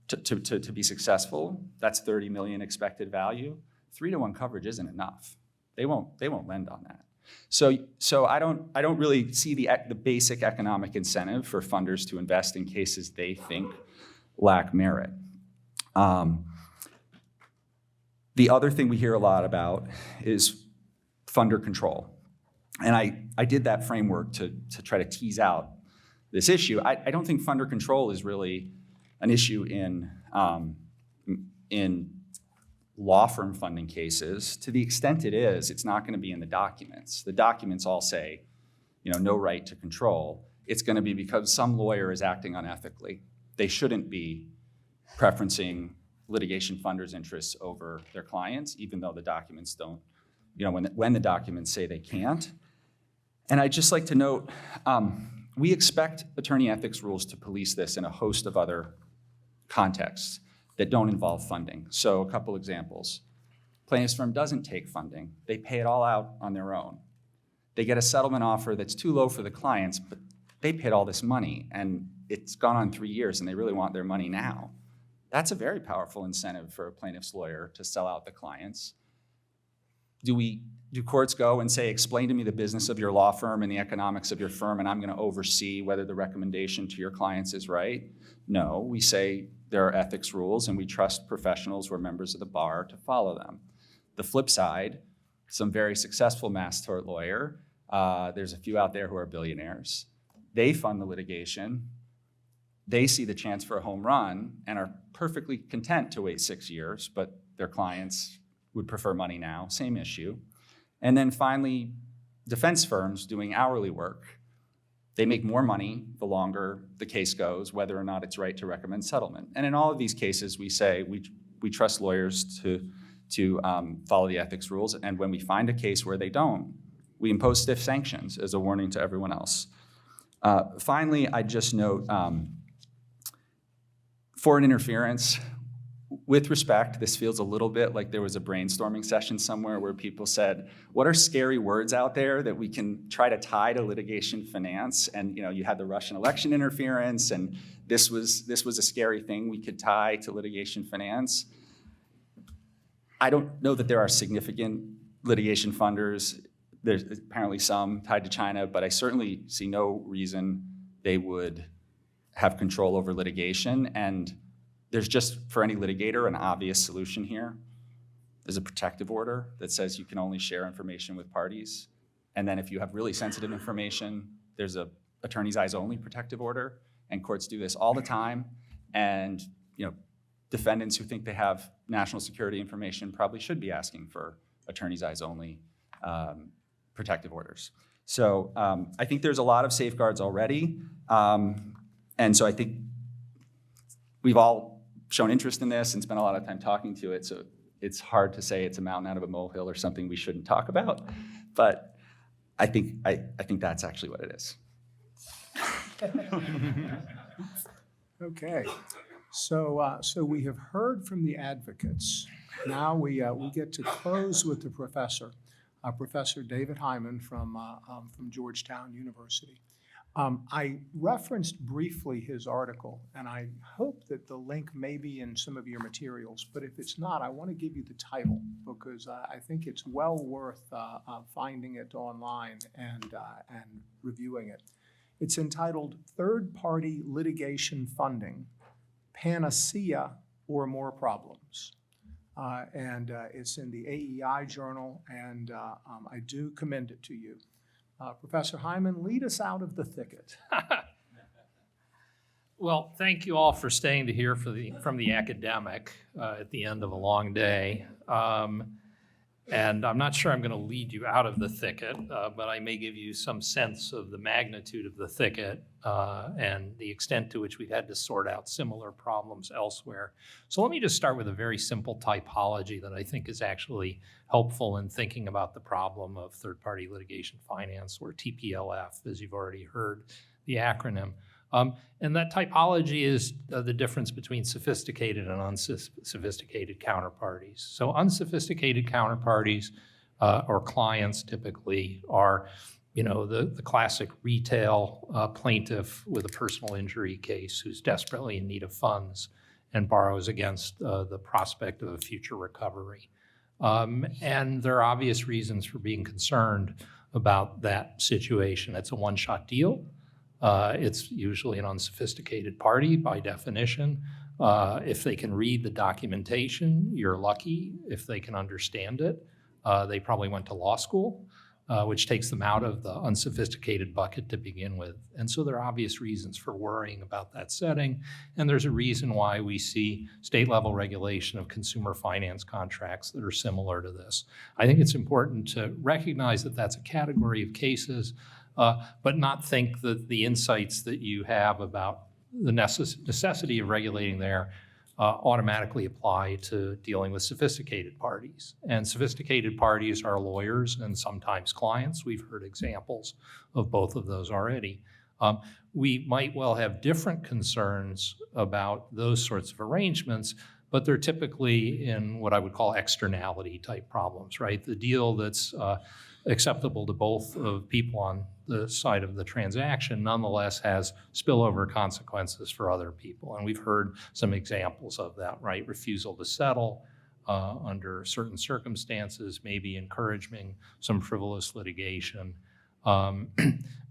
to be successful, that's 30 million expected value. 3-to-1 coverage isn't enough. They won't lend on that. So I don't really see the basic economic incentive for funders to invest in cases they think lack merit. The other thing we hear a lot about is funder control. And I did that framework to try to tease out this issue. I don't think funder control is really an issue in law firm funding cases. To the extent it is, it's not going to be in the documents. The documents all say, no right to control. It's going to be because some lawyer is acting unethically. They shouldn't be preferencing litigation funders' interests over their clients, even though the documents don't, when the documents say they can't. And I'd just like to note, we expect attorney ethics rules to police this in a host of other contexts that don't involve funding. So a couple examples. Plaintiff's firm doesn't take funding. They pay it all out on their own. They get a settlement offer that's too low for the clients, but they paid all this money and it's gone on 3 years and they really want their money now. That's a very powerful incentive for a plaintiff's lawyer to sell out the clients. do courts go and say, explain to me the business of your law firm and the economics of your firm, and I'm going to oversee whether the recommendation to your clients is right? No, we say there are ethics rules, and we trust professionals who are members of the bar to follow them. The flip side, some very successful mass tort lawyer, there's a few out there who are billionaires. They fund the litigation. They see the chance for a home run and are perfectly content to wait 6 years, but their clients would prefer money now, same issue. And then finally, defense firms doing hourly work. They make more money the longer the case goes, whether or not it's right to recommend settlement. And in all of these cases, we say we trust lawyers to follow the ethics rules. And when we find a case where they don't, we impose stiff sanctions as a warning to everyone else. Finally, I just note foreign interference. With respect, this feels a little bit like there was a brainstorming session somewhere where people said, what are scary words out there that we can try to tie to litigation finance? And you had the Russian election interference, and this was a scary thing we could tie to litigation finance. I don't know that there are significant litigation funders. There's apparently some tied to China, but I certainly see no reason they would have control over litigation. And there's just, for any litigator, an obvious solution here. There's a protective order that says you can only share information with parties. And then if you have really sensitive information, there's a attorney's eyes only protective order. And courts do this all the time. And defendants who think they have national security information probably should be asking for attorney's eyes only protective orders. So I think there's a lot of safeguards already. And so I think we've all shown interest in this and spent a lot of time talking to it. So it's hard to say it's a mountain out of a molehill or something we shouldn't talk about. But I think that's actually what it is. Okay, so we have heard from the advocates. Now we get to close with the professor, Professor David Hyman from Georgetown University. I referenced briefly his article, and I hope that the link may be in some of your materials, but if it's not, I want to give you the title because I think it's well worth finding it online and reviewing it. It's entitled Third-Party Litigation Funding, Panacea or More Problems. And it's in the AEI Journal, and I do commend it to you. Professor Hyman, lead us out of the thicket. Well, thank you all for staying to hear from the academic at the end of a long day. And I'm not sure I'm going to lead you out of the thicket, but I may give you some sense of the magnitude of the thicket and the extent to which we've had to sort out similar problems elsewhere. So let me just start with a very simple typology that I think is actually helpful in thinking about the problem of third-party litigation finance, or TPLF, as you've already heard the acronym. And that typology is the difference between sophisticated and unsophisticated counterparties. So unsophisticated counterparties or clients typically are, the classic retail plaintiff with a personal injury case who's desperately in need of funds and borrows against the prospect of a future recovery. And there are obvious reasons for being concerned about that situation. It's a one-shot deal. It's usually an unsophisticated party by definition. If they can read the documentation, you're lucky. If they can understand it, they probably went to law school, which takes them out of the unsophisticated bucket to begin with. And so there are obvious reasons for worrying about that setting. And there's a reason why we see state-level regulation of consumer finance contracts that are similar to this. I think it's important to recognize that that's a category of cases, but not think that the insights that you have about the necessity of regulating there automatically apply to dealing with sophisticated parties. And sophisticated parties are lawyers and sometimes clients. We've heard examples of both of those already. We might well have different concerns about those sorts of arrangements, but they're typically in what I would call externality type problems, right? The deal that's acceptable to both of people on the side of the transaction nonetheless has spillover consequences for other people. And we've heard some examples of that, right? Refusal to settle, under certain circumstances, maybe encouraging some frivolous litigation,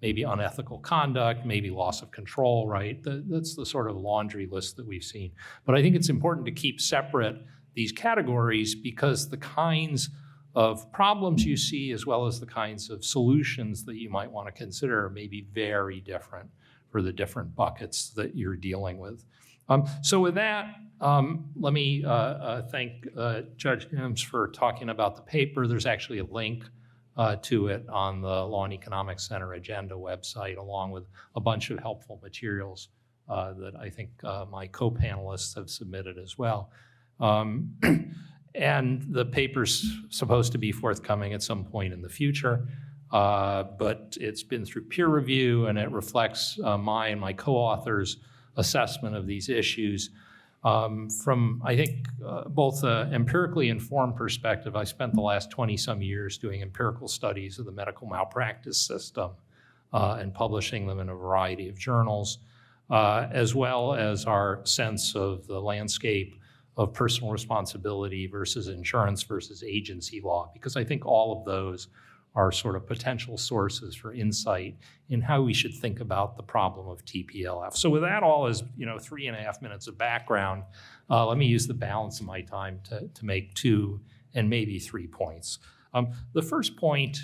maybe unethical conduct, maybe loss of control, right? That's the sort of laundry list that we've seen. But I think it's important to keep separate these categories because the kinds of problems you see as well as the kinds of solutions that you might want to consider may be very different for the different buckets that you're dealing with. So with that, let me thank Judge Mims for talking about the paper. There's actually a link to it on the Law and Economics Center agenda website, along with a bunch of helpful materials that I think my co-panelists have submitted as well. And the paper's supposed to be forthcoming at some point in the future, but it's been through peer review and it reflects my and my co-authors' assessment of these issues. From, I think, both an empirically informed perspective, I spent the last 20-some years doing empirical studies of the medical malpractice system and publishing them in a variety of journals, as well as our sense of the landscape of personal responsibility versus insurance versus agency law, because I think all of those are sort of potential sources for insight in how we should think about the problem of TPLF. So with that all as 3.5 minutes of background, let me use the balance of my time to make 2 and maybe 3 points. The first point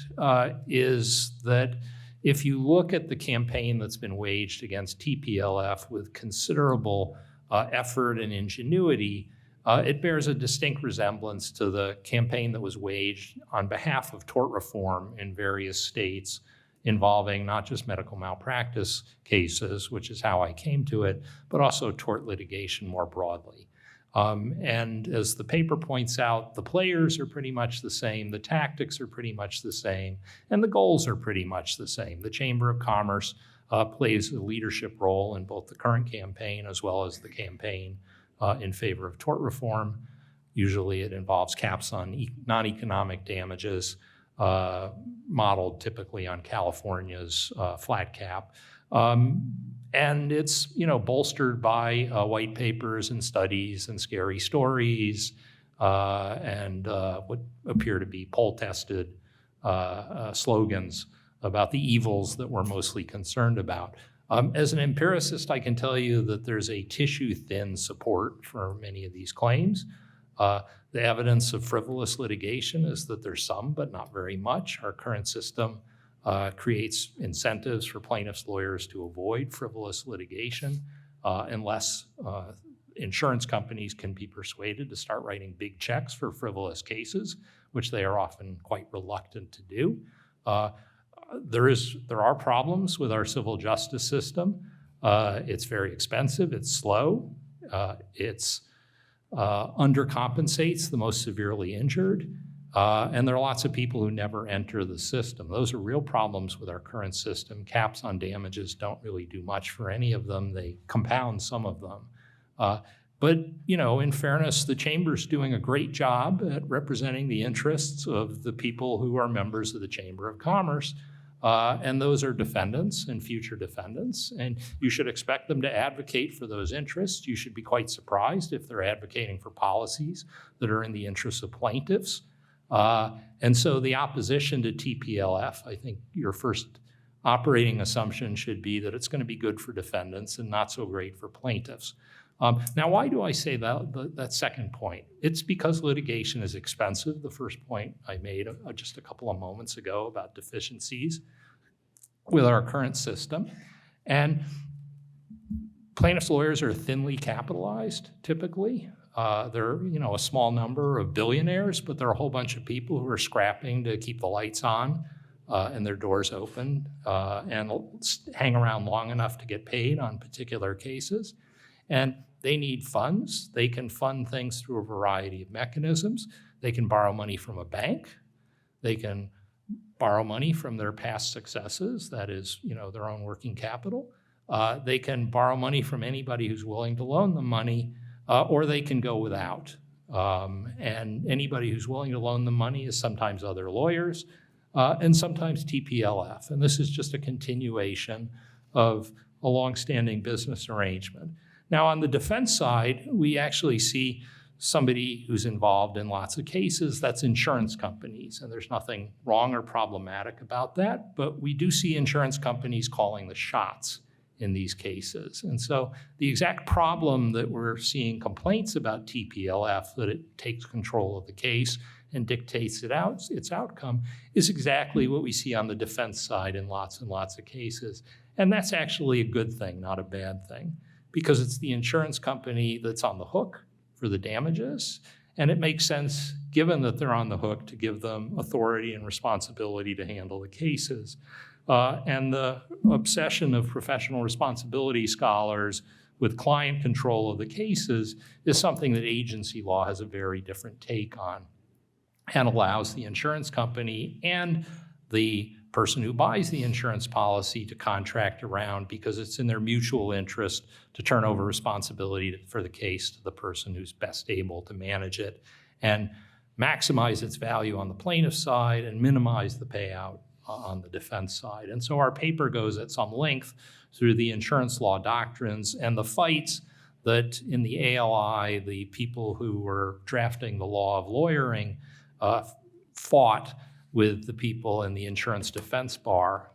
is that if you look at the campaign that's been waged against TPLF with considerable effort and ingenuity, it bears a distinct resemblance to the campaign that was waged on behalf of tort reform in various states involving not just medical malpractice cases, which is how I came to it, but also tort litigation more broadly. And as the paper points out, the players are pretty much the same, the tactics are pretty much the same, and the goals are pretty much the same. The Chamber of Commerce plays a leadership role in both the current campaign as well as the campaign in favor of tort reform. Usually it involves caps on non-economic damages, modeled typically on California's flat cap. And it's bolstered by white papers and studies and scary stories and what appear to be poll-tested slogans about the evils that we're mostly concerned about. As an empiricist, I can tell you that there's a tissue-thin support for many of these claims. The evidence of frivolous litigation is that there's some, but not very much. Our current system creates incentives for plaintiffs' lawyers to avoid frivolous litigation unless insurance companies can be persuaded to start writing big checks for frivolous cases, which they are often quite reluctant to do. There are problems with our civil justice system. It's very expensive, it's slow, it's undercompensates the most severely injured, and there are lots of people who never enter the system. Those are real problems with our current system. Caps on damages don't really do much for any of them. They compound some of them. But, in fairness, the Chamber's doing a great job at representing the interests of the people who are members of the Chamber of Commerce. And those are defendants and future defendants, and you should expect them to advocate for those interests. You should be quite surprised if they're advocating for policies that are in the interests of plaintiffs. And so the opposition to TPLF, I think your first operating assumption should be that it's going to be good for defendants and not so great for plaintiffs. Now, why do I say that second point? It's because litigation is expensive. The first point I made just a couple of moments ago about deficiencies with our current system. And plaintiffs' lawyers are thinly capitalized, typically. They're, a small number of billionaires, but there are a whole bunch of people who are scrapping to keep the lights on and their doors open and hang around long enough to get paid on particular cases. And they need funds. They can fund things through a variety of mechanisms. They can borrow money from a bank. They can borrow money from their past successes, that is, their own working capital. They can borrow money from anybody who's willing to loan them money, or they can go without. And anybody who's willing to loan them money is sometimes other lawyers and sometimes TPLF. And this is just a continuation of a longstanding business arrangement. Now, on the defense side, we actually see somebody who's involved in lots of cases, that's insurance companies, and there's nothing wrong or problematic about that, but we do see insurance companies calling the shots in these cases. And so the exact problem that we're seeing complaints about TPLF, that it takes control of the case and dictates its outcome, is exactly what we see on the defense side in lots and lots of cases. And that's actually a good thing, not a bad thing, because it's the insurance company that's on the hook for the damages. And it makes sense, given that they're on the hook, to give them authority and responsibility to handle the cases. And the obsession of professional responsibility scholars with client control of the cases is something that agency law has a very different take on, and allows the insurance company and the person who buys the insurance policy to contract around, because it's in their mutual interest to turn over responsibility for the case to the person who's best able to manage it and maximize its value on the plaintiff's side and minimize the payout on the defense side. And so our paper goes at some length through the insurance law doctrines and the fights that in the ALI, the people who were drafting the law of lawyering fought with the people in the insurance defense bar.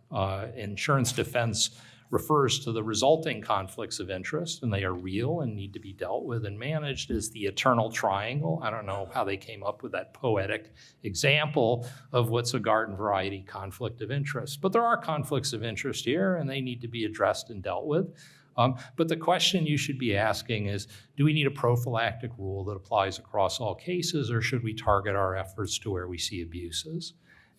Insurance defense refers to the resulting conflicts of interest, and they are real and need to be dealt with and managed, as the eternal triangle. I don't know how they came up with that poetic example of what's a garden variety conflict of interest. But there are conflicts of interest here, and they need to be addressed and dealt with. But the question you should be asking is, do we need a prophylactic rule that applies across all cases, or should we target our efforts to where we see abuses?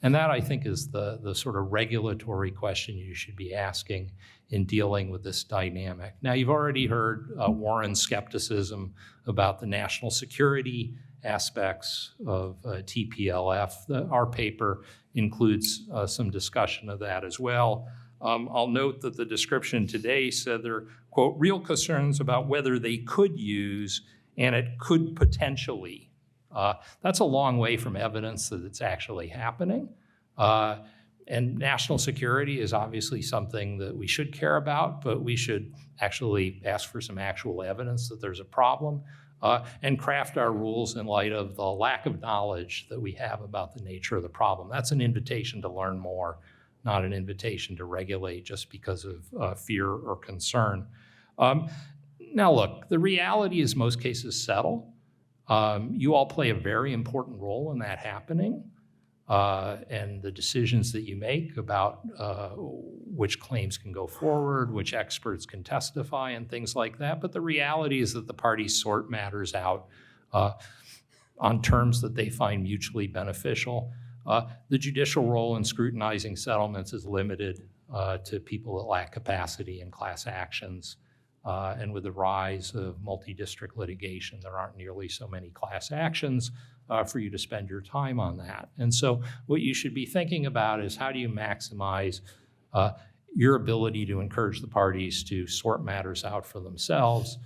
And that, I think, is the sort of regulatory question you should be asking in dealing with this dynamic. Now, you've already heard Warren's skepticism about the national security aspects of TPLF. Our paper includes some discussion of that as well. I'll note that the description today said there are, quote, real concerns about whether they could use and it could potentially. That's a long way from evidence that it's actually happening. And national security is obviously something that we should care about, but we should actually ask for some actual evidence that there's a problem and craft our rules in light of the lack of knowledge that we have about the nature of the problem. That's an invitation to learn more, not an invitation to regulate just because of fear or concern. Now, look, the reality is most cases settle. You all play a very important role in that happening, and the decisions that you make about which claims can go forward, which experts can testify, and things like that. But the reality is that the parties sort matters out on terms that they find mutually beneficial. The judicial role in scrutinizing settlements is limited to people that lack capacity in class actions. And with the rise of multi-district litigation, there aren't nearly so many class actions for you to spend your time on that. And so what you should be thinking about is, how do you maximize your ability to encourage the parties to sort matters out for themselves?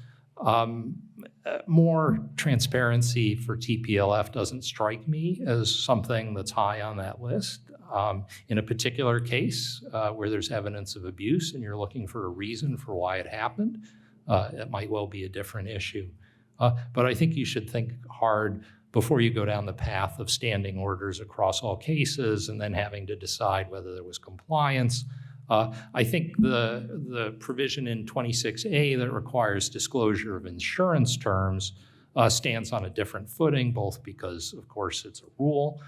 More transparency for TPLF doesn't strike me as something that's high on that list. In a particular case where there's evidence of abuse and you're looking for a reason for why it happened, it might well be a different issue. But I think you should think hard before you go down the path of standing orders across all cases and then having to decide whether there was compliance. I think the provision in 26A that requires disclosure of insurance terms stands on a different footing, both because, of course, it's a rule,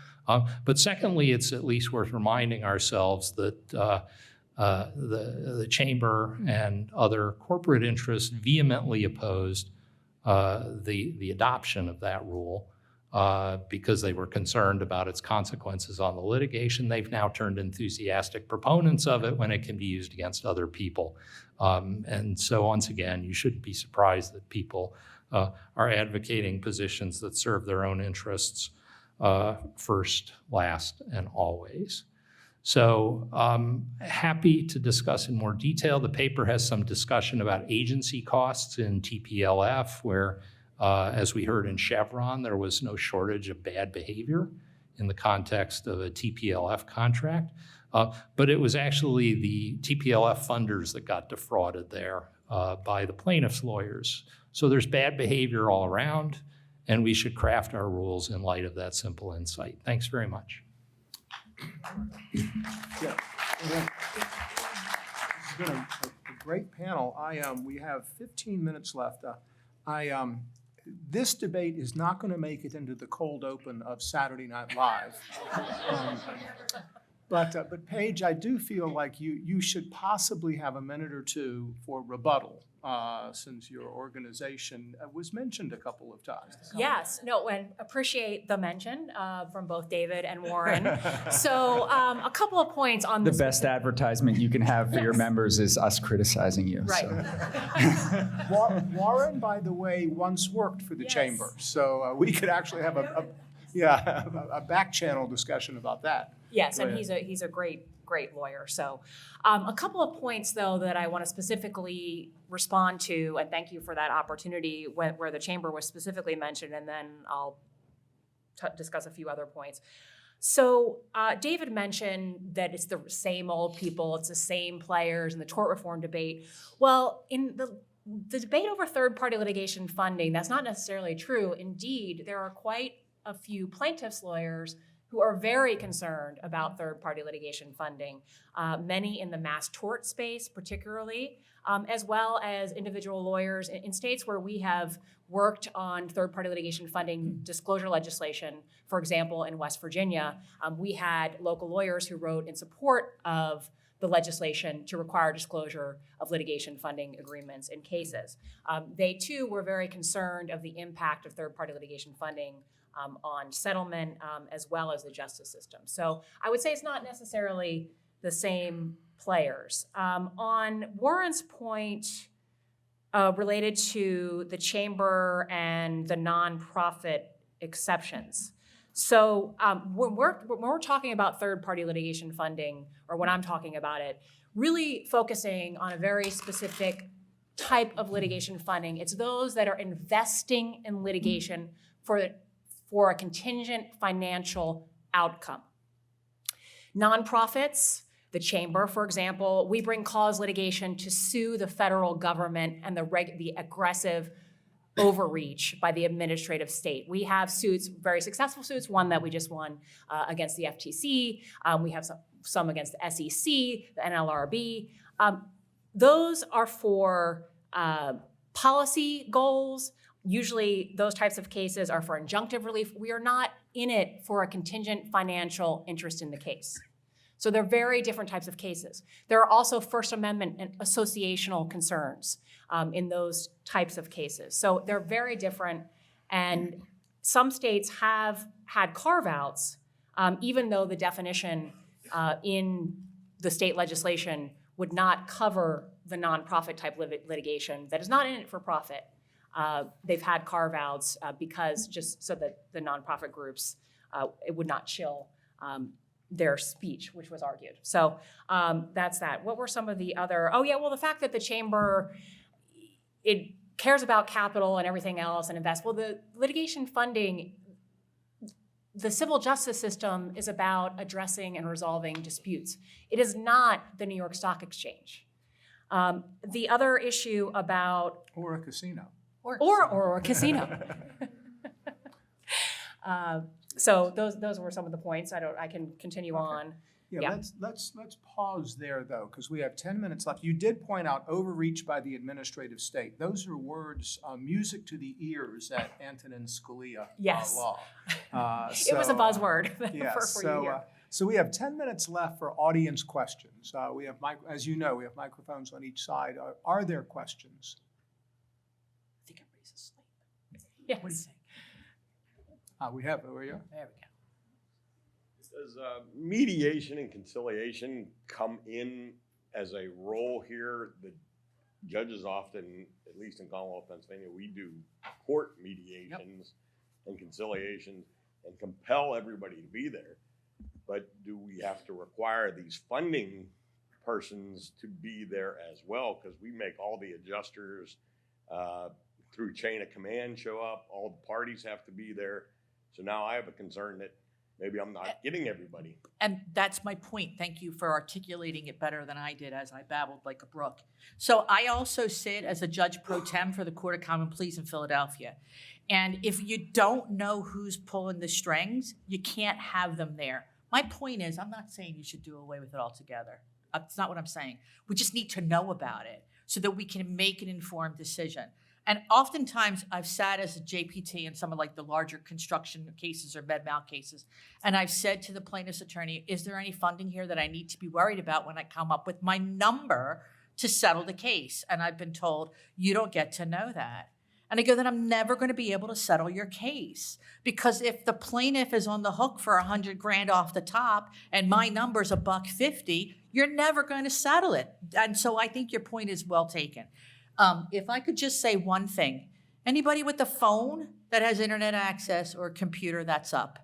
but secondly, it's at least worth reminding ourselves that the Chamber and other corporate interests vehemently opposed the adoption of that rule because they were concerned about its consequences on the litigation. They've now turned enthusiastic proponents of it when it can be used against other people. And so once again, you shouldn't be surprised that people are advocating positions that serve their own interests first, last, and always. So happy to discuss in more detail. The paper has some discussion about agency costs in TPLF, where, as we heard in Chevron, there was no shortage of bad behavior in the context of a TPLF contract. But it was actually the TPLF funders that got defrauded there by the plaintiff's lawyers. So there's bad behavior all around, and we should craft our rules in light of that simple insight. Thanks very much. Yeah. It's been a great panel. We have 15 minutes left. This debate is not going to make it into the cold open of Saturday Night Live. But Paige, I do feel like you should possibly have a minute or two for rebuttal, since your organization was mentioned a couple of times. Yes, no, and appreciate the mention from both David and Warren. So a couple of points on The this. best advertisement you can have for your members is us criticizing you. Right. So. Warren, by the way, once worked for the Yes. chamber, so we could actually have a back channel discussion about that. Yes, Go and ahead. he's a great lawyer. So a couple of points, though, that I want to specifically respond to, and thank you for that opportunity where the chamber was specifically mentioned, and then I'll discuss a few other points. So David mentioned that it's the same old people, it's the same players in the tort reform debate. Well, in the debate over third-party litigation funding, that's not necessarily true. Indeed, there are quite a few plaintiffs' lawyers who are very concerned about third-party litigation funding, many in the mass tort space particularly, as well as individual lawyers in states where we have worked on third-party litigation funding disclosure legislation. For example, in West Virginia, we had local lawyers who wrote in support of the legislation to require disclosure of litigation funding agreements in cases. They too were very concerned of the impact of third-party litigation funding on settlement as well as the justice system. So I would say it's not necessarily the same players. On Warren's point related to the chamber and the nonprofit exceptions. So when we're talking about third-party litigation funding, or when I'm talking about it, really focusing on a very specific type of litigation funding, it's those that are investing in litigation for a contingent financial outcome. Nonprofits, the chamber, for example, we bring cause litigation to sue the federal government and the aggressive overreach by the administrative state. We have suits, very successful suits, one that we just won against the FTC. We have some against the SEC, the NLRB. Those are for policy goals. Usually those types of cases are for injunctive relief. We are not in it for a contingent financial interest in the case. So they're very different types of cases. There are also First Amendment and associational concerns in those types of cases. So they're very different, and some states have had carve-outs, even though the definition in the state legislation would not cover the nonprofit type litigation that is not in it for profit. They've had carve-outs because just so that the nonprofit groups, it would not chill their speech, which was argued. So that's that. What were some of the other, the fact that the chamber, it cares about capital and everything else and invests. Well, the litigation funding, the civil justice system is about addressing and resolving disputes. It is not the New York Stock Exchange. The other issue about... Or a casino. Or a casino. So those were some of the points. I can continue on. Yeah. Let's pause there though, because we have 10 minutes left. You did point out overreach by the administrative state. Those are words, music to the ears at Antonin Scalia Yes. law. It was a buzzword Yes. for you here. So we have 10 minutes left for audience questions. We have, as you know, we have microphones on each side. Are there questions? I think everybody's asleep. Yes. What do you think? We have, over here. There we go. Does mediation and conciliation come in as a role here? The judges often, at least in Commonwealth, Pennsylvania, we do court mediations and conciliations and compel everybody to be there. But do we have to require these funding persons to be there as well? Because we make all the adjusters through chain of command show up. All the parties have to be there. So now I have a concern that maybe I'm not getting everybody. And that's my point. Thank you for articulating it better than I did as I babbled like a brook. So I also sit as a judge pro tem for the Court of Common Pleas in Philadelphia. And if you don't know who's pulling the strings, you can't have them there. My point is, I'm not saying you should do away with it altogether. That's not what I'm saying. We just need to know about it so that we can make an informed decision. And oftentimes I've sat as a JPT in some of like the larger construction cases or med mal cases, and I've said to the plaintiff's attorney, is there any funding here that I need to be worried about when I come up with my number to settle the case? And I've been told, you don't get to know that. And I go, then I'm never going to be able to settle your case. Because if the plaintiff is on the hook for $100,000 off the top and my number's $150, you're never going to settle it. And so I think your point is well taken. If I could just say one thing, anybody with a phone that has internet access or a computer that's up,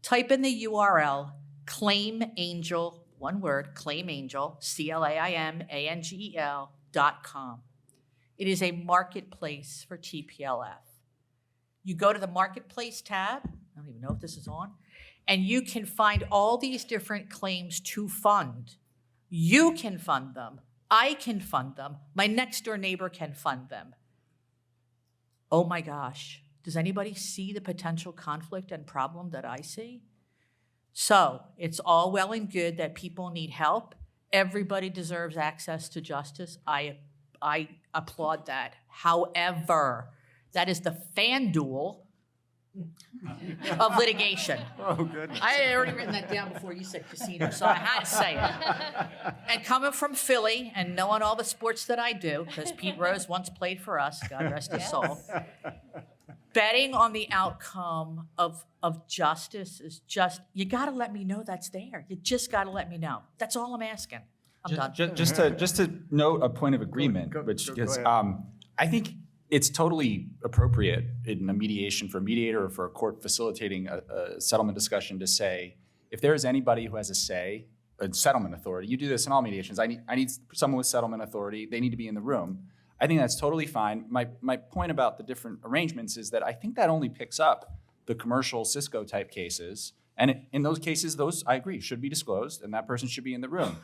type in the URL, ClaimAngel, one word, ClaimAngel, ClaimAngel.com. It is a marketplace for TPLF. You go to the marketplace tab, I don't even know if this is on, and you can find all these different claims to fund. You can fund them. I can fund them. My next door neighbor can fund them. Oh my gosh, does anybody see the potential conflict and problem that I see? So it's all well and good that people need help. Everybody deserves access to justice. I applaud that. However, that is the FanDuel of litigation. Oh, goodness. I had already written that down before you said casino, so I had to say it. And coming from Philly and knowing all the sports that I do, because Pete Rose once played for us, God rest his soul, betting on the outcome of justice is just, you got to let me know that's there. You just got to let me know. That's all I'm asking. I'm done. Just to note a point of agreement, which is, I think it's totally appropriate in a mediation for a mediator or for a court facilitating a settlement discussion to say, if there is anybody who has a say, a settlement authority, you do this in all mediations. I need someone with settlement authority. They need to be in the room. I think that's totally fine. My point about the different arrangements is that I think that only picks up the commercial Cisco type cases. And in those cases, those, I agree, should be disclosed and that person should be in the room.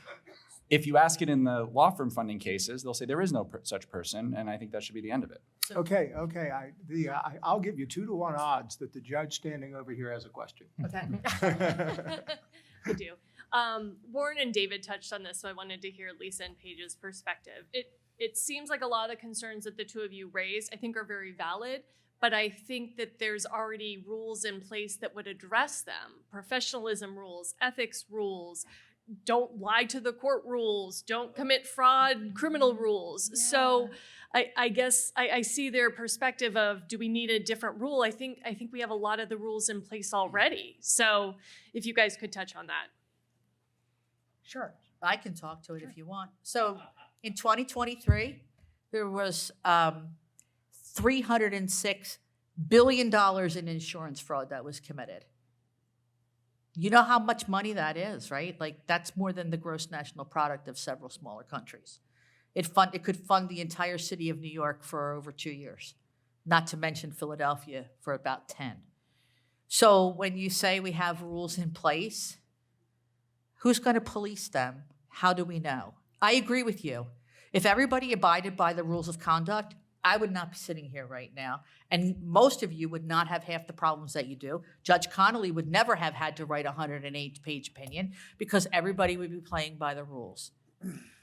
If you ask it in the law firm funding cases, they'll say there is no such person, and I think that should be the end of it. Okay. I'll give you 2-to-1 odds that the judge standing over here has a question. Okay. I do. Warren and David touched on this, so I wanted to hear Lisa and Paige's perspective. It seems like a lot of the concerns that the two of you raised, I think, are very valid, but I think that there's already rules in place that would address them. Professionalism rules, ethics rules, don't lie to the court rules, don't commit fraud, criminal rules. Yeah. So I guess I see their perspective of, do we need a different rule? I think we have a lot of the rules in place already. So if you guys could touch on that. Sure, I can talk to it if you want. So in 2023, there was $306 billion in insurance fraud that was committed. You know how much money that is, right? Like, that's more than the gross national product of several smaller countries. It could fund the entire city of New York for over 2 years, not to mention Philadelphia for about 10. So when you say we have rules in place, who's going to police them? How do we know? I agree with you. If everybody abided by the rules of conduct, I would not be sitting here right now. And most of you would not have half the problems that you do. Judge Connolly would never have had to write a 108-page opinion because everybody would be playing by the rules.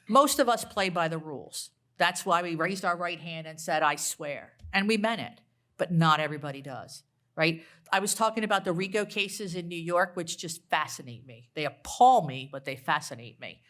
Most of us play by the rules. That's why we raised our right hand and said, I swear. And we meant it, but not everybody does, right? I was talking about the RICO cases in New York, which just fascinate me. They appall me, but they fascinate me.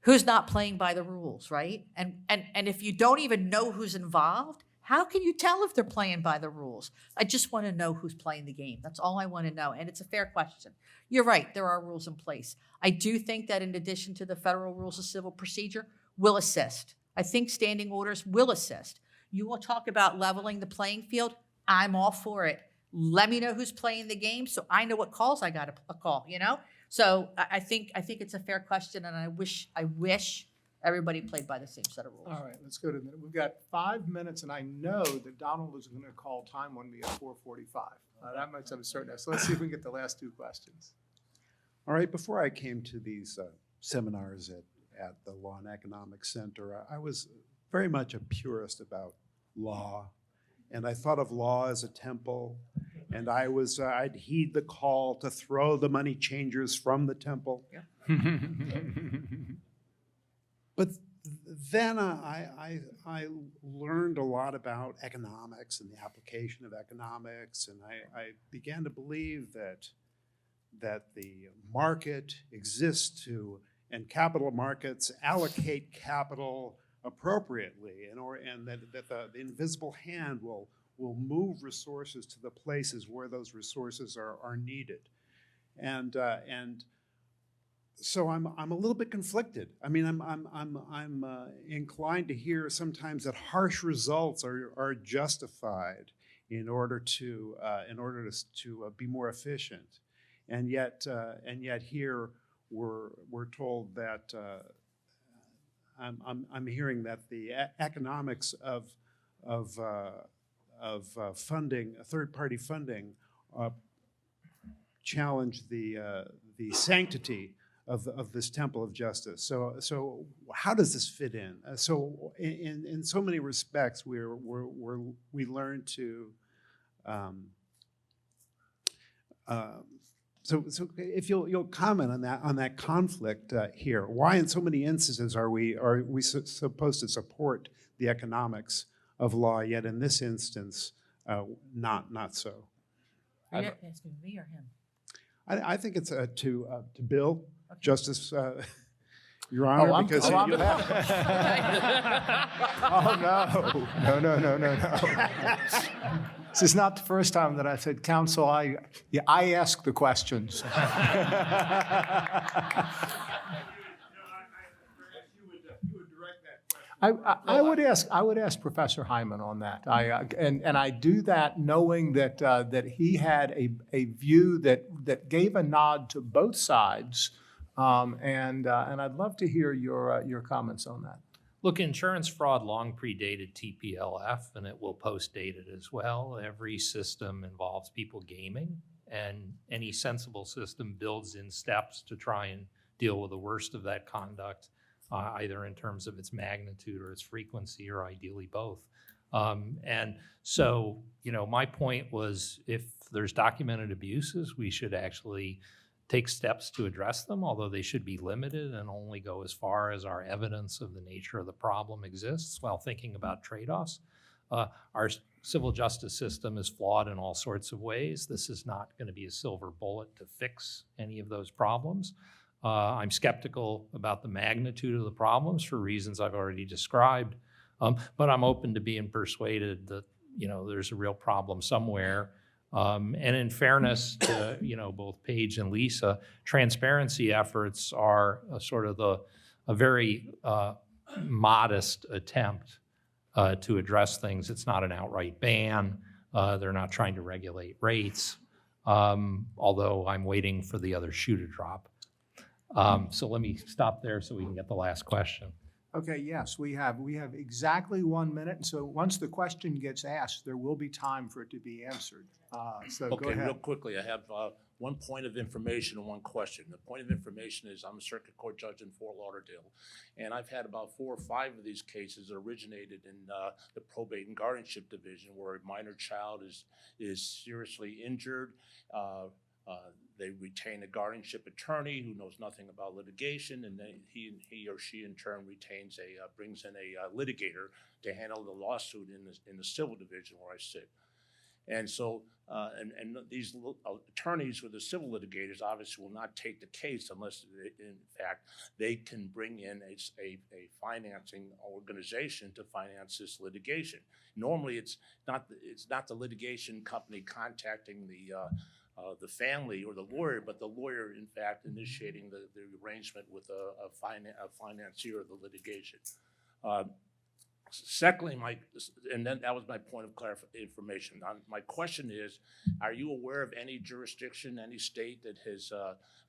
Who's not playing by the rules, right? And if you don't even know who's involved, how can you tell if they're playing by the rules? I just want to know who's playing the game. That's all I want to know. And it's a fair question. You're right, there are rules in place. I do think that in addition to the federal rules of civil procedure, will assist. I think standing orders will assist. You will talk about leveling the playing field. I'm all for it. Let me know who's playing the game so I know what calls I got to call, you know? So I think it's a fair question, and I wish everybody played by the same set of rules. All right, let's go to the minute. We've got 5 minutes, and I know that Donald is going to call time on me at 4:45. That much I'm certain of. So let's see if we can get the last 2 questions. All right, before I came to these seminars at the Law and Economics Center, I was very much a purist about law and I thought of law as a temple, and I'd heed the call to throw the money changers from the temple. But then I learned a lot about economics and the application of economics, and I began to believe that the market exists and capital markets allocate capital appropriately, and that the invisible hand will move resources to the places where those resources are needed, and so I'm a little bit conflicted. I mean, I'm inclined to hear sometimes that harsh results are justified in order to be more efficient, and yet here we're told that I'm hearing that the economics of funding, third-party funding, challenge the sanctity of this temple of justice. So how does this fit in? So in so many respects, we learn to. So if you'll comment on that conflict here, why in so many instances are we supposed to support the economics of law, yet in this instance, not so? Are you asking me or him? I think it's to Bill, okay. Justice, Your Honor, because oh no. This is not the first time that I said, counsel, I ask the questions. I would ask Professor Hyman on that. And I do that knowing that he had a view that gave a nod to both sides, and I'd love to hear your comments on that. Look, insurance fraud long predated TPLF, and it will post-date it as well. Every system involves people gaming, and any sensible system builds in steps to try and deal with the worst of that conduct, either in terms of its magnitude or its frequency, or ideally both. And so, my point was, if there's documented abuses, we should actually take steps to address them, although they should be limited and only go as far as our evidence of the nature of the problem exists, while thinking about trade-offs. Our civil justice system is flawed in all sorts of ways. This is not going to be a silver bullet to fix any of those problems. I'm skeptical about the magnitude of the problems for reasons I've already described, but I'm open to being persuaded that there's a real problem somewhere. And in fairness to both Paige and Lisa, transparency efforts are a very modest attempt to address things. It's not an outright ban. They're not trying to regulate rates, although I'm waiting for the other shoe to drop. So let me stop there so we can get the last question. Okay, yes, we have exactly 1 minute. So once the question gets asked, there will be time for it to be answered. So go ahead. Real quickly, I have one point of information and one question. The point of information is I'm a circuit court judge in Fort Lauderdale, and I've had about 4 or 5 of these cases that originated in the probate and guardianship division, where a minor child is seriously injured. They retain a guardianship attorney who knows nothing about litigation, and he or she in turn brings in a litigator to handle the lawsuit in the civil division where I sit. And so, and these attorneys with the civil litigators obviously will not take the case unless, in fact, they can bring in a financing organization to finance this litigation. Normally, it's not the litigation company contacting the family or the lawyer, but the lawyer, in fact, initiating the arrangement with a financier of the litigation. Secondly, and then that was my point of information. My question is, are you aware of any jurisdiction, any state that has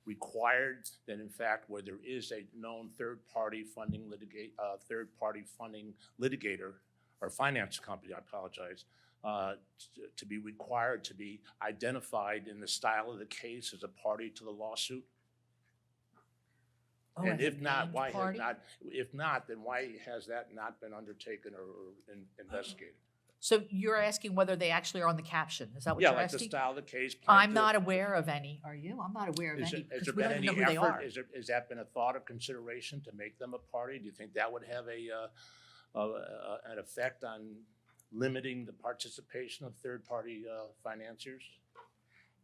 required that, in fact, where there is a known third-party funding litigator or finance company, I apologize, to be required to be identified in the style of the case as a party to the lawsuit? And if not, why has not? If not, then why has that not been undertaken or investigated? So you're asking whether they actually are on the caption? Is that what Yeah, you're like the asking? style of the case. I'm plaintiff. not aware of any. Are you? I'm not aware of Is any it- has because there we been don't even know any who they effort? are. Has that been a thought or consideration to make them a party? Do you think that would have an effect on limiting the participation of third-party financiers?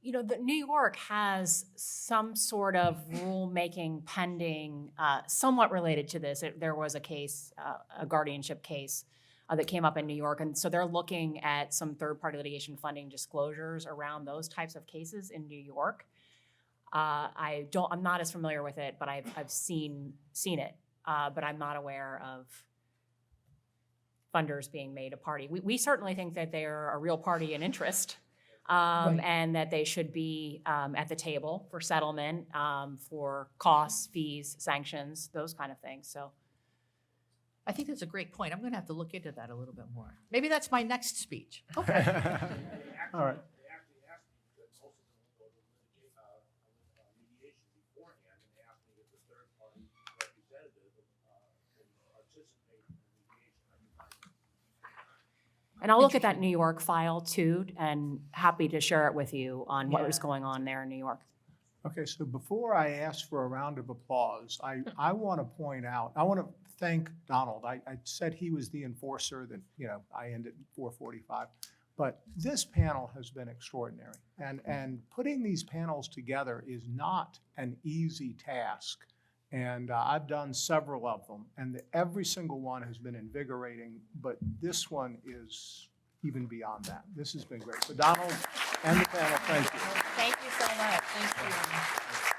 You know, New York has some sort of rulemaking pending, somewhat related to this. There was a case, a guardianship case that came up in New York, and so they're looking at some third-party litigation funding disclosures around those types of cases in New York. I'm not as familiar with it, but I've seen it, but I'm not aware of funders being made a party. We certainly think that they're a real party in interest. And that they should be at the table for settlement, for costs, fees, sanctions, those kind of things. So I think that's a great point. I'm going to have to look into that a little bit more. Maybe that's my next speech. All right. They actually asked me to also go to mediation beforehand, and they asked me if the third-party representative can participate in the mediation. and I'll look at that New York file too, and happy to share it with you on what was going on there in New York. Okay, so before I ask for a round of applause, I want to point out, I want to thank Donald. I said he was the enforcer that, I ended at 4:45. But this panel has been extraordinary. And putting these panels together is not an easy task. And I've done several of them, and every single one has been invigorating, but this one is even beyond that. This has been great. So Donald and the panel, thank you. Thank you so much. Thank you.